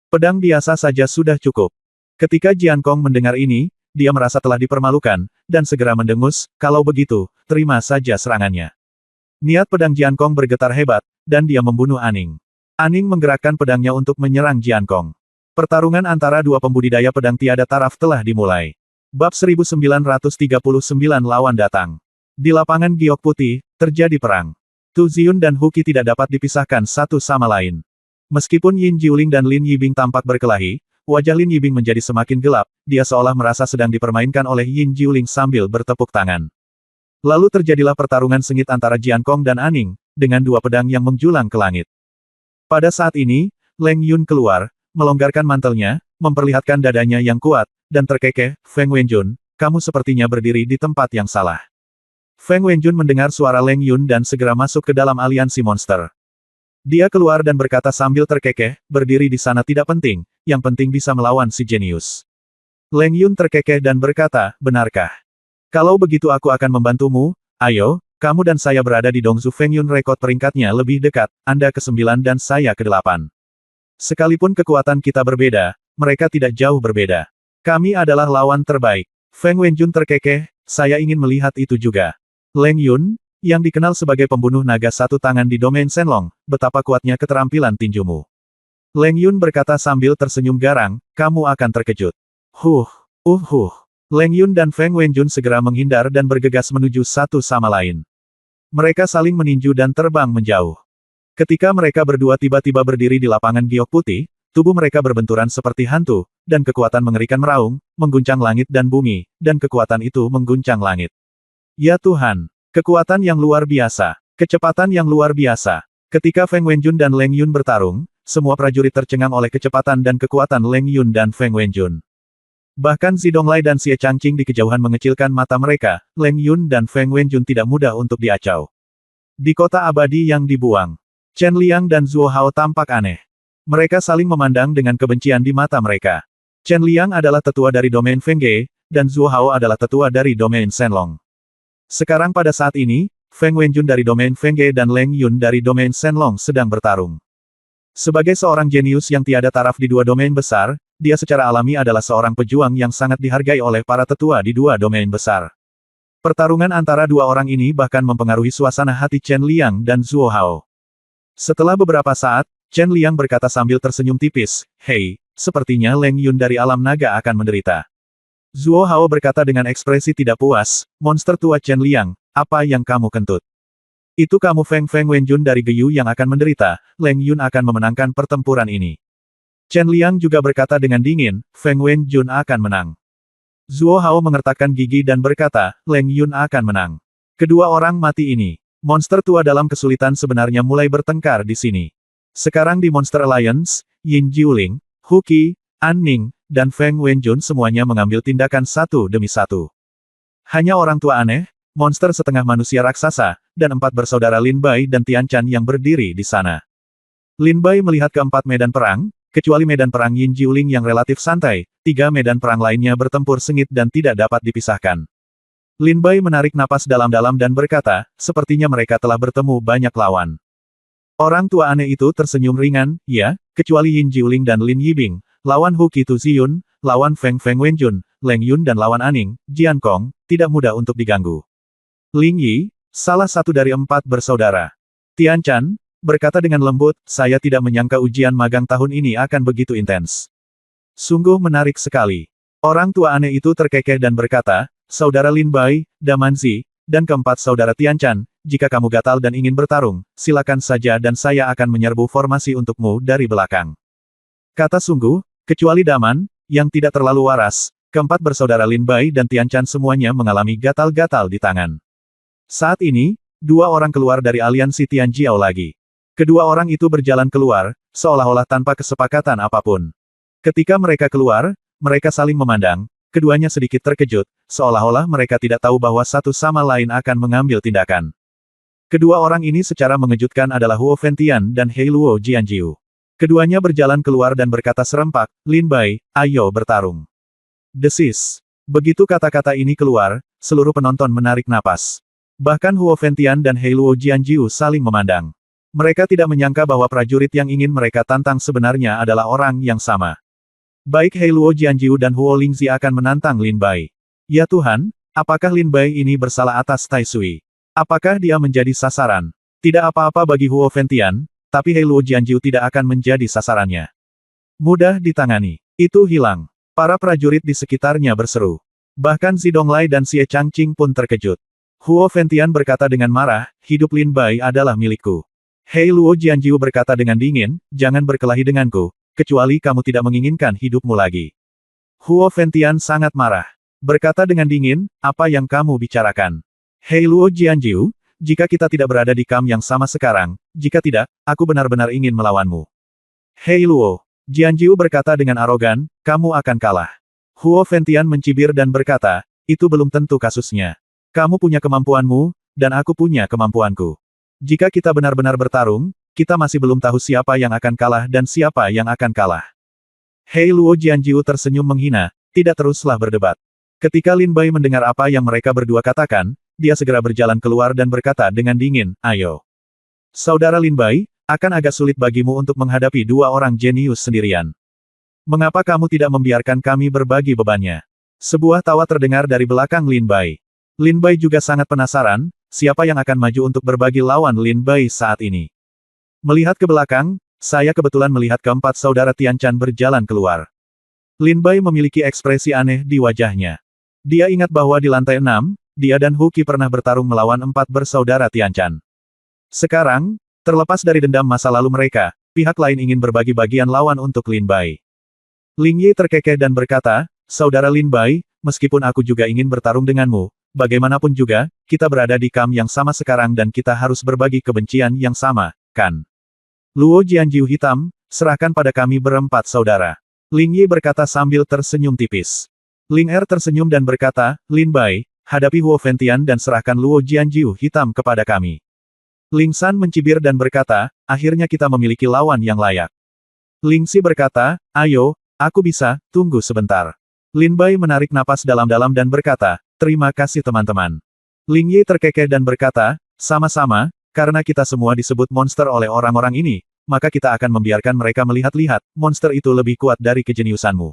Pedang biasa saja sudah cukup. Ketika Jiankong mendengar ini, dia merasa telah dipermalukan, dan segera mendengus, kalau begitu, terima saja serangannya. Niat pedang Jiankong bergetar hebat, dan dia membunuh Aning. Aning menggerakkan pedangnya untuk menyerang Jiankong. Pertarungan antara dua pembudidaya pedang tiada taraf telah dimulai. Bab 1939 lawan datang. Di lapangan giok putih, terjadi perang. Tu Ziyun dan Huqi tidak dapat dipisahkan satu sama lain. Meskipun Yin Jiuling dan Lin Yibing tampak berkelahi, wajah Lin Yibing menjadi semakin gelap, dia seolah merasa sedang dipermainkan oleh Yin Jiuling sambil bertepuk tangan. Lalu terjadilah pertarungan sengit antara Jiankong dan Aning, dengan dua pedang yang menjulang ke langit. Pada saat ini, Leng Yun keluar, melonggarkan mantelnya, memperlihatkan dadanya yang kuat, dan terkekeh, Feng Wenjun, kamu sepertinya berdiri di tempat yang salah. Feng Wenjun mendengar suara Leng Yun dan segera masuk ke dalam aliansi monster. Dia keluar dan berkata sambil terkekeh, berdiri di sana tidak penting, yang penting bisa melawan si jenius. Leng Yun terkekeh dan berkata, benarkah? Kalau begitu aku akan membantumu, ayo, kamu dan saya berada di Dongzu Fengyun rekod peringkatnya lebih dekat, Anda ke-9 dan saya ke-8. Sekalipun kekuatan kita berbeda, mereka tidak jauh berbeda. Kami adalah lawan terbaik. Feng Wenjun terkekeh, saya ingin melihat itu juga. Leng Yun, yang dikenal sebagai pembunuh naga satu tangan di domain Shenlong, betapa kuatnya keterampilan tinjumu. Leng Yun berkata sambil tersenyum garang, kamu akan terkejut. Leng Yun dan Feng Wenjun segera menghindar dan bergegas menuju satu sama lain. Mereka saling meninju dan terbang menjauh. Ketika mereka berdua tiba-tiba berdiri di lapangan giok putih, tubuh mereka berbenturan seperti hantu, dan kekuatan mengerikan meraung, mengguncang langit dan bumi, dan kekuatan itu mengguncang langit. Ya Tuhan! Kekuatan yang luar biasa! Kecepatan yang luar biasa! Ketika Feng Wenjun dan Leng Yun bertarung, semua prajurit tercengang oleh kecepatan dan kekuatan Leng Yun dan Feng Wenjun. Bahkan Zidonglai dan Xie Changqing di kejauhan mengecilkan mata mereka, Leng Yun dan Feng Wenjun tidak mudah untuk diacau. Di kota abadi yang dibuang, Chen Liang dan Zuo Hao tampak aneh. Mereka saling memandang dengan kebencian di mata mereka. Chen Liang adalah tetua dari domain Feng Ge, dan Zuo Hao adalah tetua dari domain Shenlong. Sekarang pada saat ini, Feng Wenjun dari domain Feng Ge dan Leng Yun dari domain Shenlong sedang bertarung. Sebagai seorang jenius yang tiada taraf di dua domain besar, dia secara alami adalah seorang pejuang yang sangat dihargai oleh para tetua di dua domain besar. Pertarungan antara dua orang ini bahkan mempengaruhi suasana hati Chen Liang dan Zuo Hao. Setelah beberapa saat, Chen Liang berkata sambil tersenyum tipis, "Hei, sepertinya Leng Yun dari alam naga akan menderita." Zuo Hao berkata dengan ekspresi tidak puas, "Monster tua Chen Liang, apa yang kamu kentut? Itu kamu Feng Wenjun dari Geyu yang akan menderita, Leng Yun akan memenangkan pertempuran ini." Chen Liang juga berkata dengan dingin, "Feng Wenjun akan menang." Zuo Hao mengertakkan gigi dan berkata, "Leng Yun akan menang." Kedua orang mati ini. Monster tua dalam kesulitan sebenarnya mulai bertengkar di sini. Sekarang di Monster Alliance, Yin Jiuling, Hu Qi, An Ning, dan Feng Wenjun semuanya mengambil tindakan satu demi satu. Hanya orang tua aneh, monster setengah manusia raksasa, dan 4 bersaudara Lin Bai dan Tian Chan yang berdiri di sana. Lin Bai melihat keempat medan perang, kecuali medan perang Yin Jiuling yang relatif santai, 3 medan perang lainnya bertempur sengit dan tidak dapat dipisahkan. Lin Bai menarik napas dalam-dalam dan berkata, sepertinya mereka telah bertemu banyak lawan. Orang tua aneh itu tersenyum ringan, ya, kecuali Yin Jiuling dan Lin Yibing, lawan Hu Qi Tu Ziyun, lawan Feng Wenjun, Leng Yun dan lawan Aning, Jian Kong, tidak mudah untuk diganggu. Ling Yi, salah satu dari 4 bersaudara. Tian Chan, berkata dengan lembut, saya tidak menyangka ujian magang tahun ini akan begitu intens. Sungguh menarik sekali. Orang tua aneh itu terkekeh dan berkata, Saudara Lin Bai, Damanzi, dan keempat saudara Tian Chan, jika kamu gatal dan ingin bertarung, silakan saja dan saya akan menyerbu formasi untukmu dari belakang. Kata sungguh, kecuali Daman, yang tidak terlalu waras, keempat bersaudara Lin Bai dan Tian Chan semuanya mengalami gatal-gatal di tangan. Saat ini, 2 orang keluar dari aliansi Tian Jiao lagi. Kedua orang itu berjalan keluar, seolah-olah tanpa kesepakatan apapun. Ketika mereka keluar, mereka saling memandang, keduanya sedikit terkejut, seolah-olah mereka tidak tahu bahwa satu sama lain akan mengambil tindakan. Kedua orang ini secara mengejutkan adalah Huo Fengtian dan Hei Luo Jianjiu. Keduanya berjalan keluar dan berkata serempak, Lin Bai, ayo bertarung. Desis. Begitu kata-kata ini keluar, seluruh penonton menarik napas. Bahkan Huo Fengtian dan Hei Luo Jianjiu saling memandang. Mereka tidak menyangka bahwa prajurit yang ingin mereka tantang sebenarnya adalah orang yang sama. Baik Hei Luo Jianjiu dan Huo Lingzi akan menantang Lin Bai. Ya Tuhan, apakah Lin Bai ini bersalah atas Tai Sui? Apakah dia menjadi sasaran? Tidak apa-apa bagi Huo Fengtian, tapi Hei Luo Jianjiu tidak akan menjadi sasarannya. Mudah ditangani. Itu hilang. Para prajurit di sekitarnya berseru. Bahkan Zidonglai dan Xie Changqing pun terkejut. Huo Fengtian berkata dengan marah, hidup Lin Bai adalah milikku. Hei Luo Jianjiu berkata dengan dingin, jangan berkelahi denganku, kecuali kamu tidak menginginkan hidupmu lagi. Huo Fengtian sangat marah. Berkata dengan dingin, apa yang kamu bicarakan? Hei Luo Jianjiu, jika kita tidak berada di kamp yang sama sekarang, jika tidak, aku benar-benar ingin melawanmu. Hei Luo Jianjiu berkata dengan arogan, kamu akan kalah. Huo Fengtian mencibir dan berkata, itu belum tentu kasusnya. Kamu punya kemampuanmu, dan aku punya kemampuanku. Jika kita benar-benar bertarung, kita masih belum tahu siapa yang akan kalah dan siapa yang akan kalah. Hei Luo Jianjiu tersenyum menghina, tidak teruslah berdebat. Ketika Lin Bai mendengar apa yang mereka berdua katakan, dia segera berjalan keluar dan berkata dengan dingin, ayo. Saudara Lin Bai, akan agak sulit bagimu untuk menghadapi 2 orang jenius sendirian. Mengapa kamu tidak membiarkan kami berbagi bebannya? Sebuah tawa terdengar dari belakang Lin Bai. Lin Bai juga sangat penasaran, siapa yang akan maju untuk berbagi lawan Lin Bai saat ini. Melihat ke belakang, saya kebetulan melihat keempat saudara Tian Chan berjalan keluar. Lin Bai memiliki ekspresi aneh di wajahnya. Dia ingat bahwa di lantai 6, dia dan Hu Qi pernah bertarung melawan 4 bersaudara Tian Chan. Sekarang, Terlepas dari dendam masa lalu mereka, pihak lain ingin berbagi bagian lawan untuk Lin Bai. Ling Yi terkekeh dan berkata, "Saudara Lin Bai, meskipun aku juga ingin bertarung denganmu, bagaimanapun juga, kita berada di kamp yang sama sekarang dan kita harus berbagi kebencian yang sama, kan? Luo Jianjiu hitam, serahkan pada kami berempat saudara." Ling Yi berkata sambil tersenyum tipis. Ling Er tersenyum dan berkata, "Lin Bai, hadapi Huo Fengtian dan serahkan Luo Jianjiu hitam kepada kami." Ling San mencibir dan berkata, "Akhirnya kita memiliki lawan yang layak." Ling Si berkata, "Ayo, aku bisa, tunggu sebentar." Lin Bai menarik napas dalam-dalam dan berkata, "Terima kasih teman-teman." Ling Yi terkekeh dan berkata, "Sama-sama, karena kita semua disebut monster oleh orang-orang ini, maka kita akan membiarkan mereka melihat-lihat, monster itu lebih kuat dari kejeniusanmu."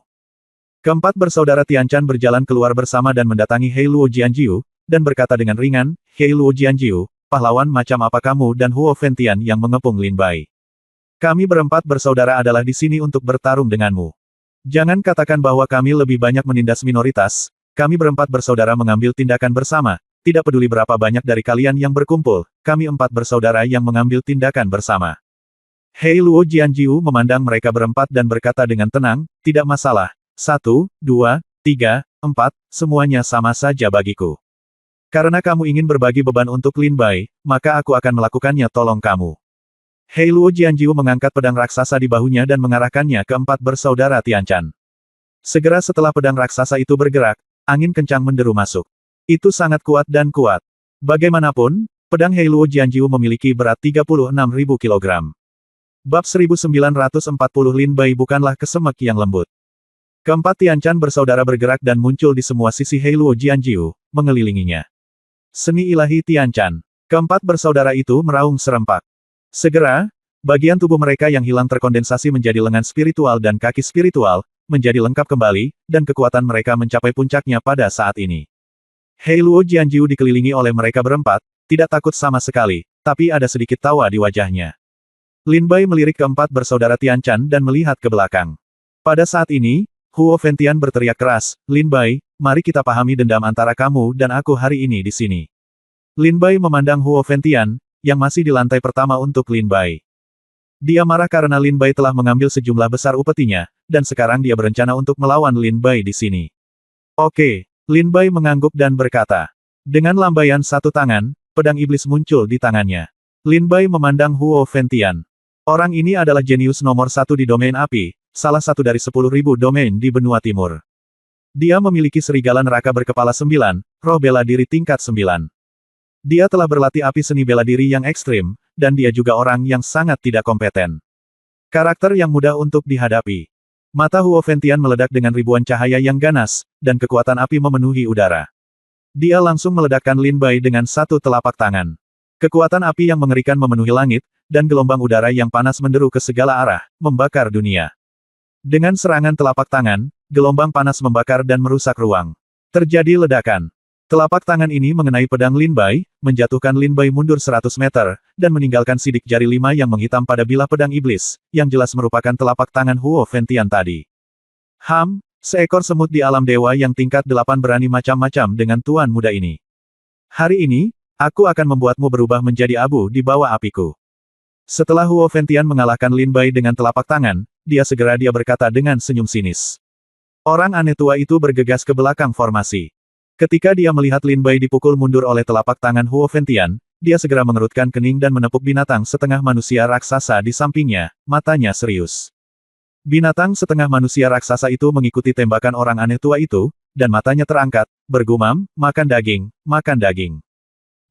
Keempat bersaudara Tianchan berjalan keluar bersama dan mendatangi Hei Luo Jianjiu, dan berkata dengan ringan, "Hei Luo Jianjiu, pahlawan macam apa kamu dan Huo Fengtian yang mengepung Lin Bai? Kami berempat bersaudara adalah di sini untuk bertarung denganmu. Jangan katakan bahwa kami lebih banyak menindas minoritas, kami berempat bersaudara mengambil tindakan bersama, tidak peduli berapa banyak dari kalian yang berkumpul, kami empat bersaudara yang mengambil tindakan bersama." Hei Luo Jianjiu memandang mereka berempat dan berkata dengan tenang, "Tidak masalah. 1, 2, 3, 4, semuanya sama saja bagiku. Karena kamu ingin berbagi beban untuk Lin Bai, maka aku akan melakukannya tolong kamu." Hei Luo Jianjiu mengangkat pedang raksasa di bahunya dan mengarahkannya ke empat bersaudara Tianchan. Segera setelah pedang raksasa itu bergerak, angin kencang menderu masuk. Itu sangat kuat dan kuat. Bagaimanapun, pedang Hei Luo Jianjiu memiliki berat 36.000 kilogram. Bab 1940 Lin Bai bukanlah kesemek yang lembut. Keempat Tianchan bersaudara bergerak dan muncul di semua sisi Hei Luo Jianjiu, mengelilinginya. Seni ilahi Tianchan. Keempat bersaudara itu meraung serempak. Segera, bagian tubuh mereka yang hilang terkondensasi menjadi lengan spiritual dan kaki spiritual, menjadi lengkap kembali, dan kekuatan mereka mencapai puncaknya pada saat ini. Hei Luo Jianjiu dikelilingi oleh mereka berempat, tidak takut sama sekali, tapi ada sedikit tawa di wajahnya. Lin Bai melirik keempat bersaudara Tianchan dan melihat ke belakang. Pada saat ini, Huo Fengtian berteriak keras, "Lin Bai, mari kita pahami dendam antara kamu dan aku hari ini di sini." Lin Bai memandang Huo Fengtian, yang masih di lantai pertama untuk Lin Bai. Dia marah karena Lin Bai telah mengambil sejumlah besar upetinya, dan sekarang dia berencana untuk melawan Lin Bai di sini. "Oke." Lin Bai mengangguk dan berkata. Dengan lambaian satu tangan, pedang iblis muncul di tangannya. Lin Bai memandang Huo Fengtian. Orang ini adalah jenius nomor satu di domain api, salah satu dari 10.000 domain di benua timur. Dia memiliki serigala neraka berkepala 9, roh bela diri tingkat 9. Dia telah berlatih api seni bela diri yang ekstrim, dan dia juga orang yang sangat tidak kompeten. Karakter yang mudah untuk dihadapi. Mata Huo Fengtian meledak dengan ribuan cahaya yang ganas, dan kekuatan api memenuhi udara. Dia langsung meledakkan Lin Bai dengan satu telapak tangan. Kekuatan api yang mengerikan memenuhi langit, dan gelombang udara yang panas menderu ke segala arah, membakar dunia. Dengan serangan telapak tangan, gelombang panas membakar dan merusak ruang. Terjadi ledakan. Telapak tangan ini mengenai pedang Lin Bai, menjatuhkan Lin Bai mundur 100 meter, dan meninggalkan sidik jari 5 yang menghitam pada bilah pedang iblis, yang jelas merupakan telapak tangan Huo Fengtian tadi. Seekor semut di alam dewa yang tingkat 8 berani macam-macam dengan tuan muda ini. Hari ini, aku akan membuatmu berubah menjadi abu di bawah apiku. Setelah Huo Fengtian mengalahkan Lin Bai dengan telapak tangan, dia berkata dengan senyum sinis. Orang aneh tua itu bergegas ke belakang formasi. Ketika dia melihat Lin Bai dipukul mundur oleh telapak tangan Huo Fengtian, dia segera mengerutkan kening dan menepuk binatang setengah manusia raksasa di sampingnya, matanya serius. Binatang setengah manusia raksasa itu mengikuti tembakan orang aneh tua itu, dan matanya terangkat, bergumam, makan daging, makan daging.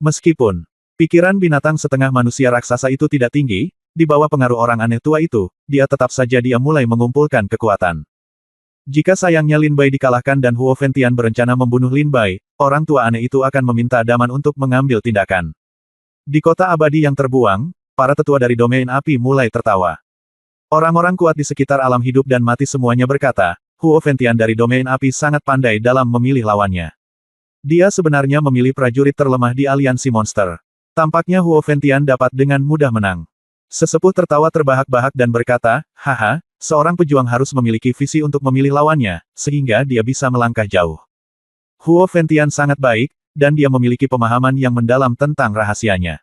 Meskipun pikiran binatang setengah manusia raksasa itu tidak tinggi, di bawah pengaruh orang aneh tua itu, dia tetap saja mulai mengumpulkan kekuatan. Jika sayangnya Lin Bai dikalahkan dan Huo Fengtian berencana membunuh Lin Bai, orang tua aneh itu akan meminta Daman untuk mengambil tindakan. Di kota abadi yang terbuang, para tetua dari domain api mulai tertawa. Orang-orang kuat di sekitar alam hidup dan mati semuanya berkata, Huo Fengtian dari domain api sangat pandai dalam memilih lawannya. Dia sebenarnya memilih prajurit terlemah di aliansi monster. Tampaknya Huo Fengtian dapat dengan mudah menang. Sesepuh tertawa terbahak-bahak dan berkata, "Haha, seorang pejuang harus memiliki visi untuk memilih lawannya, sehingga dia bisa melangkah jauh." Huo Fengtian sangat baik, dan dia memiliki pemahaman yang mendalam tentang rahasianya.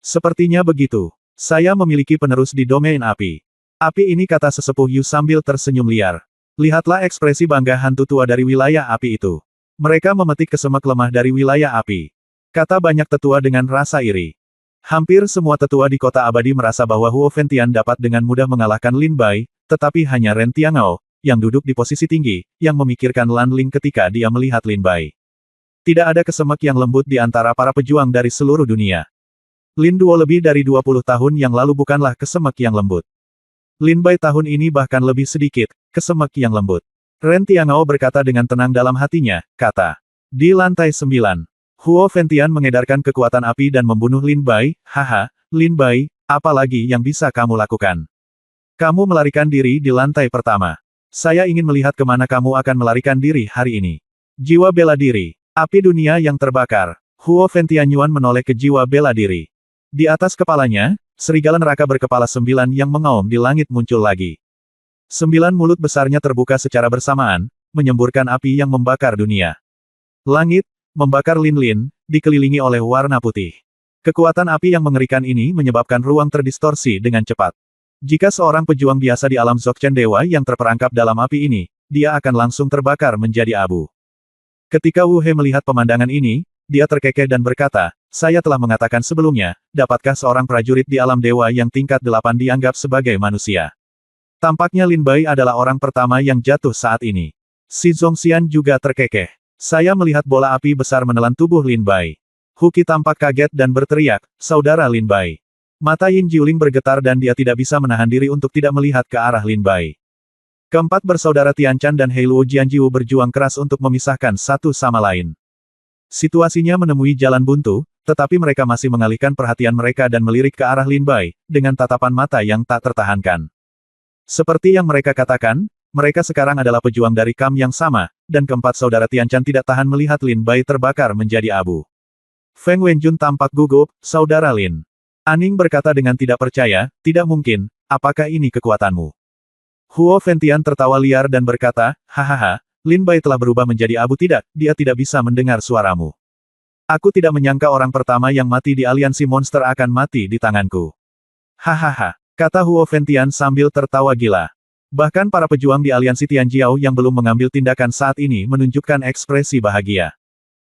Sepertinya begitu. Saya memiliki penerus di domain api. Api ini, kata sesepuh Yu sambil tersenyum liar. Lihatlah ekspresi bangga hantu tua dari wilayah api itu. Mereka memetik kesemek lemah dari wilayah api. Kata banyak tetua dengan rasa iri. Hampir semua tetua di kota abadi merasa bahwa Huo Fengtian dapat dengan mudah mengalahkan Lin Bai, tetapi hanya Ren Tiangao, yang duduk di posisi tinggi, yang memikirkan Lan Ling ketika dia melihat Lin Bai. Tidak ada kesemek yang lembut di antara para pejuang dari seluruh dunia. Lin Duo lebih dari 20 tahun yang lalu bukanlah kesemek yang lembut. Lin Bai tahun ini bahkan lebih sedikit, kesemek yang lembut. Ren Tiangao berkata dengan tenang dalam hatinya, kata. Di lantai 9. Huo Fengtian mengedarkan kekuatan api dan membunuh Lin Bai. Haha, Lin Bai, apa lagi yang bisa kamu lakukan? Kamu melarikan diri di lantai pertama. Saya ingin melihat kemana kamu akan melarikan diri hari ini. Jiwa bela diri. Api dunia yang terbakar. Huo Fengtian Yuan menoleh ke jiwa bela diri. Di atas kepalanya, serigala neraka berkepala 9 yang mengaum di langit muncul lagi. 9 mulut besarnya terbuka secara bersamaan, menyemburkan api yang membakar dunia. Langit, membakar Lin, dikelilingi oleh warna putih. Kekuatan api yang mengerikan ini menyebabkan ruang terdistorsi dengan cepat. Jika seorang pejuang biasa di alam Dzogchen Dewa yang terperangkap dalam api ini, dia akan langsung terbakar menjadi abu. Ketika Wu He melihat pemandangan ini, dia terkekeh dan berkata, saya telah mengatakan sebelumnya, dapatkah seorang prajurit di alam dewa yang tingkat 8 dianggap sebagai manusia? Tampaknya Lin Bai adalah orang pertama yang jatuh saat ini. Si Zhongxian juga terkekeh. Saya melihat bola api besar menelan tubuh Lin Bai. Huki tampak kaget dan berteriak, saudara Lin Bai. Mata Yin Jiuling bergetar dan dia tidak bisa menahan diri untuk tidak melihat ke arah Lin Bai. Keempat bersaudara Tianchan dan Hei Luo Jianjiu berjuang keras untuk memisahkan satu sama lain. Situasinya menemui jalan buntu, tetapi mereka masih mengalihkan perhatian mereka dan melirik ke arah Lin Bai, dengan tatapan mata yang tak tertahankan. Seperti yang mereka katakan, mereka sekarang adalah pejuang dari kam yang sama, dan keempat saudara Tianchan tidak tahan melihat Lin Bai terbakar menjadi abu. Feng Wenjun tampak gugup, saudara Lin. Aning berkata dengan tidak percaya, tidak mungkin, apakah ini kekuatanmu? Huo Fengtian tertawa liar dan berkata, hahaha, Lin Bai telah berubah menjadi abu. Tidak, dia tidak bisa mendengar suaramu. Aku tidak menyangka orang pertama yang mati di aliansi monster akan mati di tanganku. Hahaha, kata Huo Fengtian sambil tertawa gila. Bahkan para pejuang di aliansi Tianjiao yang belum mengambil tindakan saat ini menunjukkan ekspresi bahagia.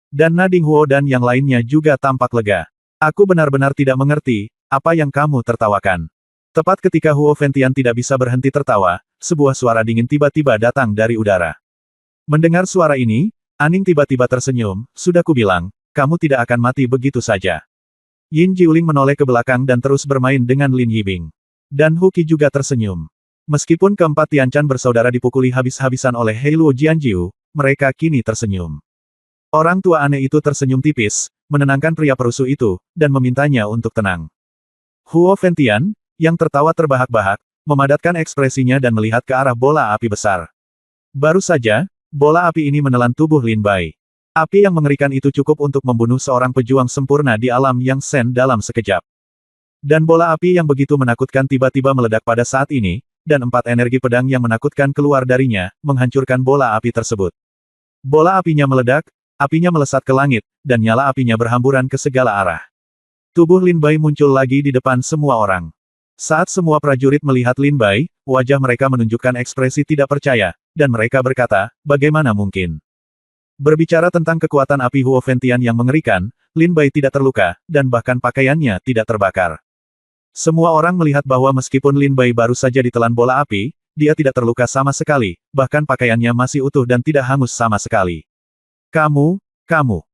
Dan Nading Huo dan yang lainnya juga tampak lega. Aku benar-benar tidak mengerti, apa yang kamu tertawakan. Tepat ketika Huo Fengtian tidak bisa berhenti tertawa, sebuah suara dingin tiba-tiba datang dari udara. Mendengar suara ini, Aning tiba-tiba tersenyum, sudah kubilang, kamu tidak akan mati begitu saja. Yin Jiuling menoleh ke belakang dan terus bermain dengan Lin Yibing. Dan Huki juga tersenyum. Meskipun keempat Tianchan bersaudara dipukuli habis-habisan oleh Hei Luo Jianjiu, mereka kini tersenyum. Orang tua aneh itu tersenyum tipis, menenangkan pria perusuh itu, dan memintanya untuk tenang. Huo Fengtian, yang tertawa terbahak-bahak, memadatkan ekspresinya dan melihat ke arah bola api besar. Baru saja, bola api ini menelan tubuh Lin Bai. Api yang mengerikan itu cukup untuk membunuh seorang pejuang sempurna di alam yang sen dalam sekejap. Dan bola api yang begitu menakutkan tiba-tiba meledak pada saat ini, dan 4 energi pedang yang menakutkan keluar darinya, menghancurkan bola api tersebut. Bola apinya meledak, apinya melesat ke langit, dan nyala apinya berhamburan ke segala arah. Tubuh Lin Bai muncul lagi di depan semua orang. Saat semua prajurit melihat Lin Bai, wajah mereka menunjukkan ekspresi tidak percaya, dan mereka berkata, bagaimana mungkin? Berbicara tentang kekuatan api Huo Fengtian yang mengerikan, Lin Bai tidak terluka, dan bahkan pakaiannya tidak terbakar. Semua orang melihat bahwa meskipun Lin Bai baru saja ditelan bola api, dia tidak terluka sama sekali, bahkan pakaiannya masih utuh dan tidak hangus sama sekali. Kamu.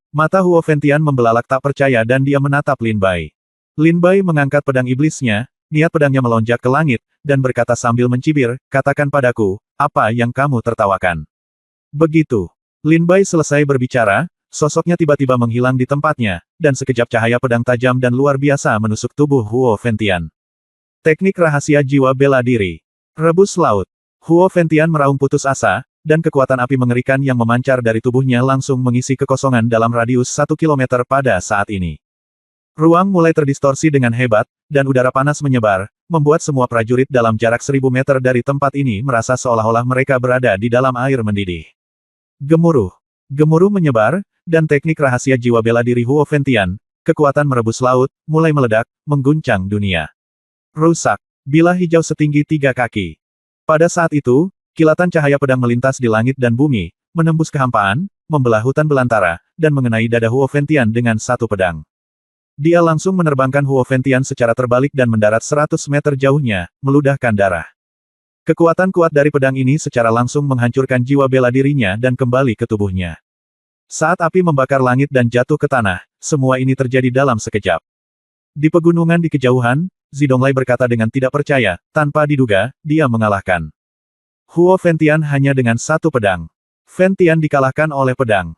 Mata Huo Fengtian membelalak tak percaya dan dia menatap Lin Bai. Lin Bai mengangkat pedang iblisnya, niat pedangnya melonjak ke langit, dan berkata sambil mencibir, katakan padaku, apa yang kamu tertawakan? Begitu. Lin Bai selesai berbicara, sosoknya tiba-tiba menghilang di tempatnya, dan sekejap cahaya pedang tajam dan luar biasa menusuk tubuh Huo Fengtian. Teknik rahasia jiwa bela diri. Rebus laut. Huo Fengtian meraung putus asa, dan kekuatan api mengerikan yang memancar dari tubuhnya langsung mengisi kekosongan dalam radius 1 kilometer pada saat ini. Ruang mulai terdistorsi dengan hebat, dan udara panas menyebar, membuat semua prajurit dalam jarak 1000 meter dari tempat ini merasa seolah-olah mereka berada di dalam air mendidih. Gemuruh. Gemuruh menyebar, dan teknik rahasia jiwa bela diri Huo Fengtian, kekuatan merebus laut, mulai meledak, mengguncang dunia. Rusak. Bilah hijau setinggi 3 kaki. Pada saat itu, kilatan cahaya pedang melintas di langit dan bumi, menembus kehampaan, membelah hutan belantara, dan mengenai dada Huo Fengtian dengan satu pedang. Dia langsung menerbangkan Huo Fengtian secara terbalik dan mendarat 100 meter jauhnya, meludahkan darah. Kekuatan kuat dari pedang ini secara langsung menghancurkan jiwa bela dirinya dan kembali ke tubuhnya. Saat api membakar langit dan jatuh ke tanah, semua ini terjadi dalam sekejap. Di pegunungan di kejauhan, Zidonglai berkata dengan tidak percaya, tanpa diduga, dia mengalahkan Huo Fengtian hanya dengan satu pedang. Fengtian dikalahkan oleh pedang.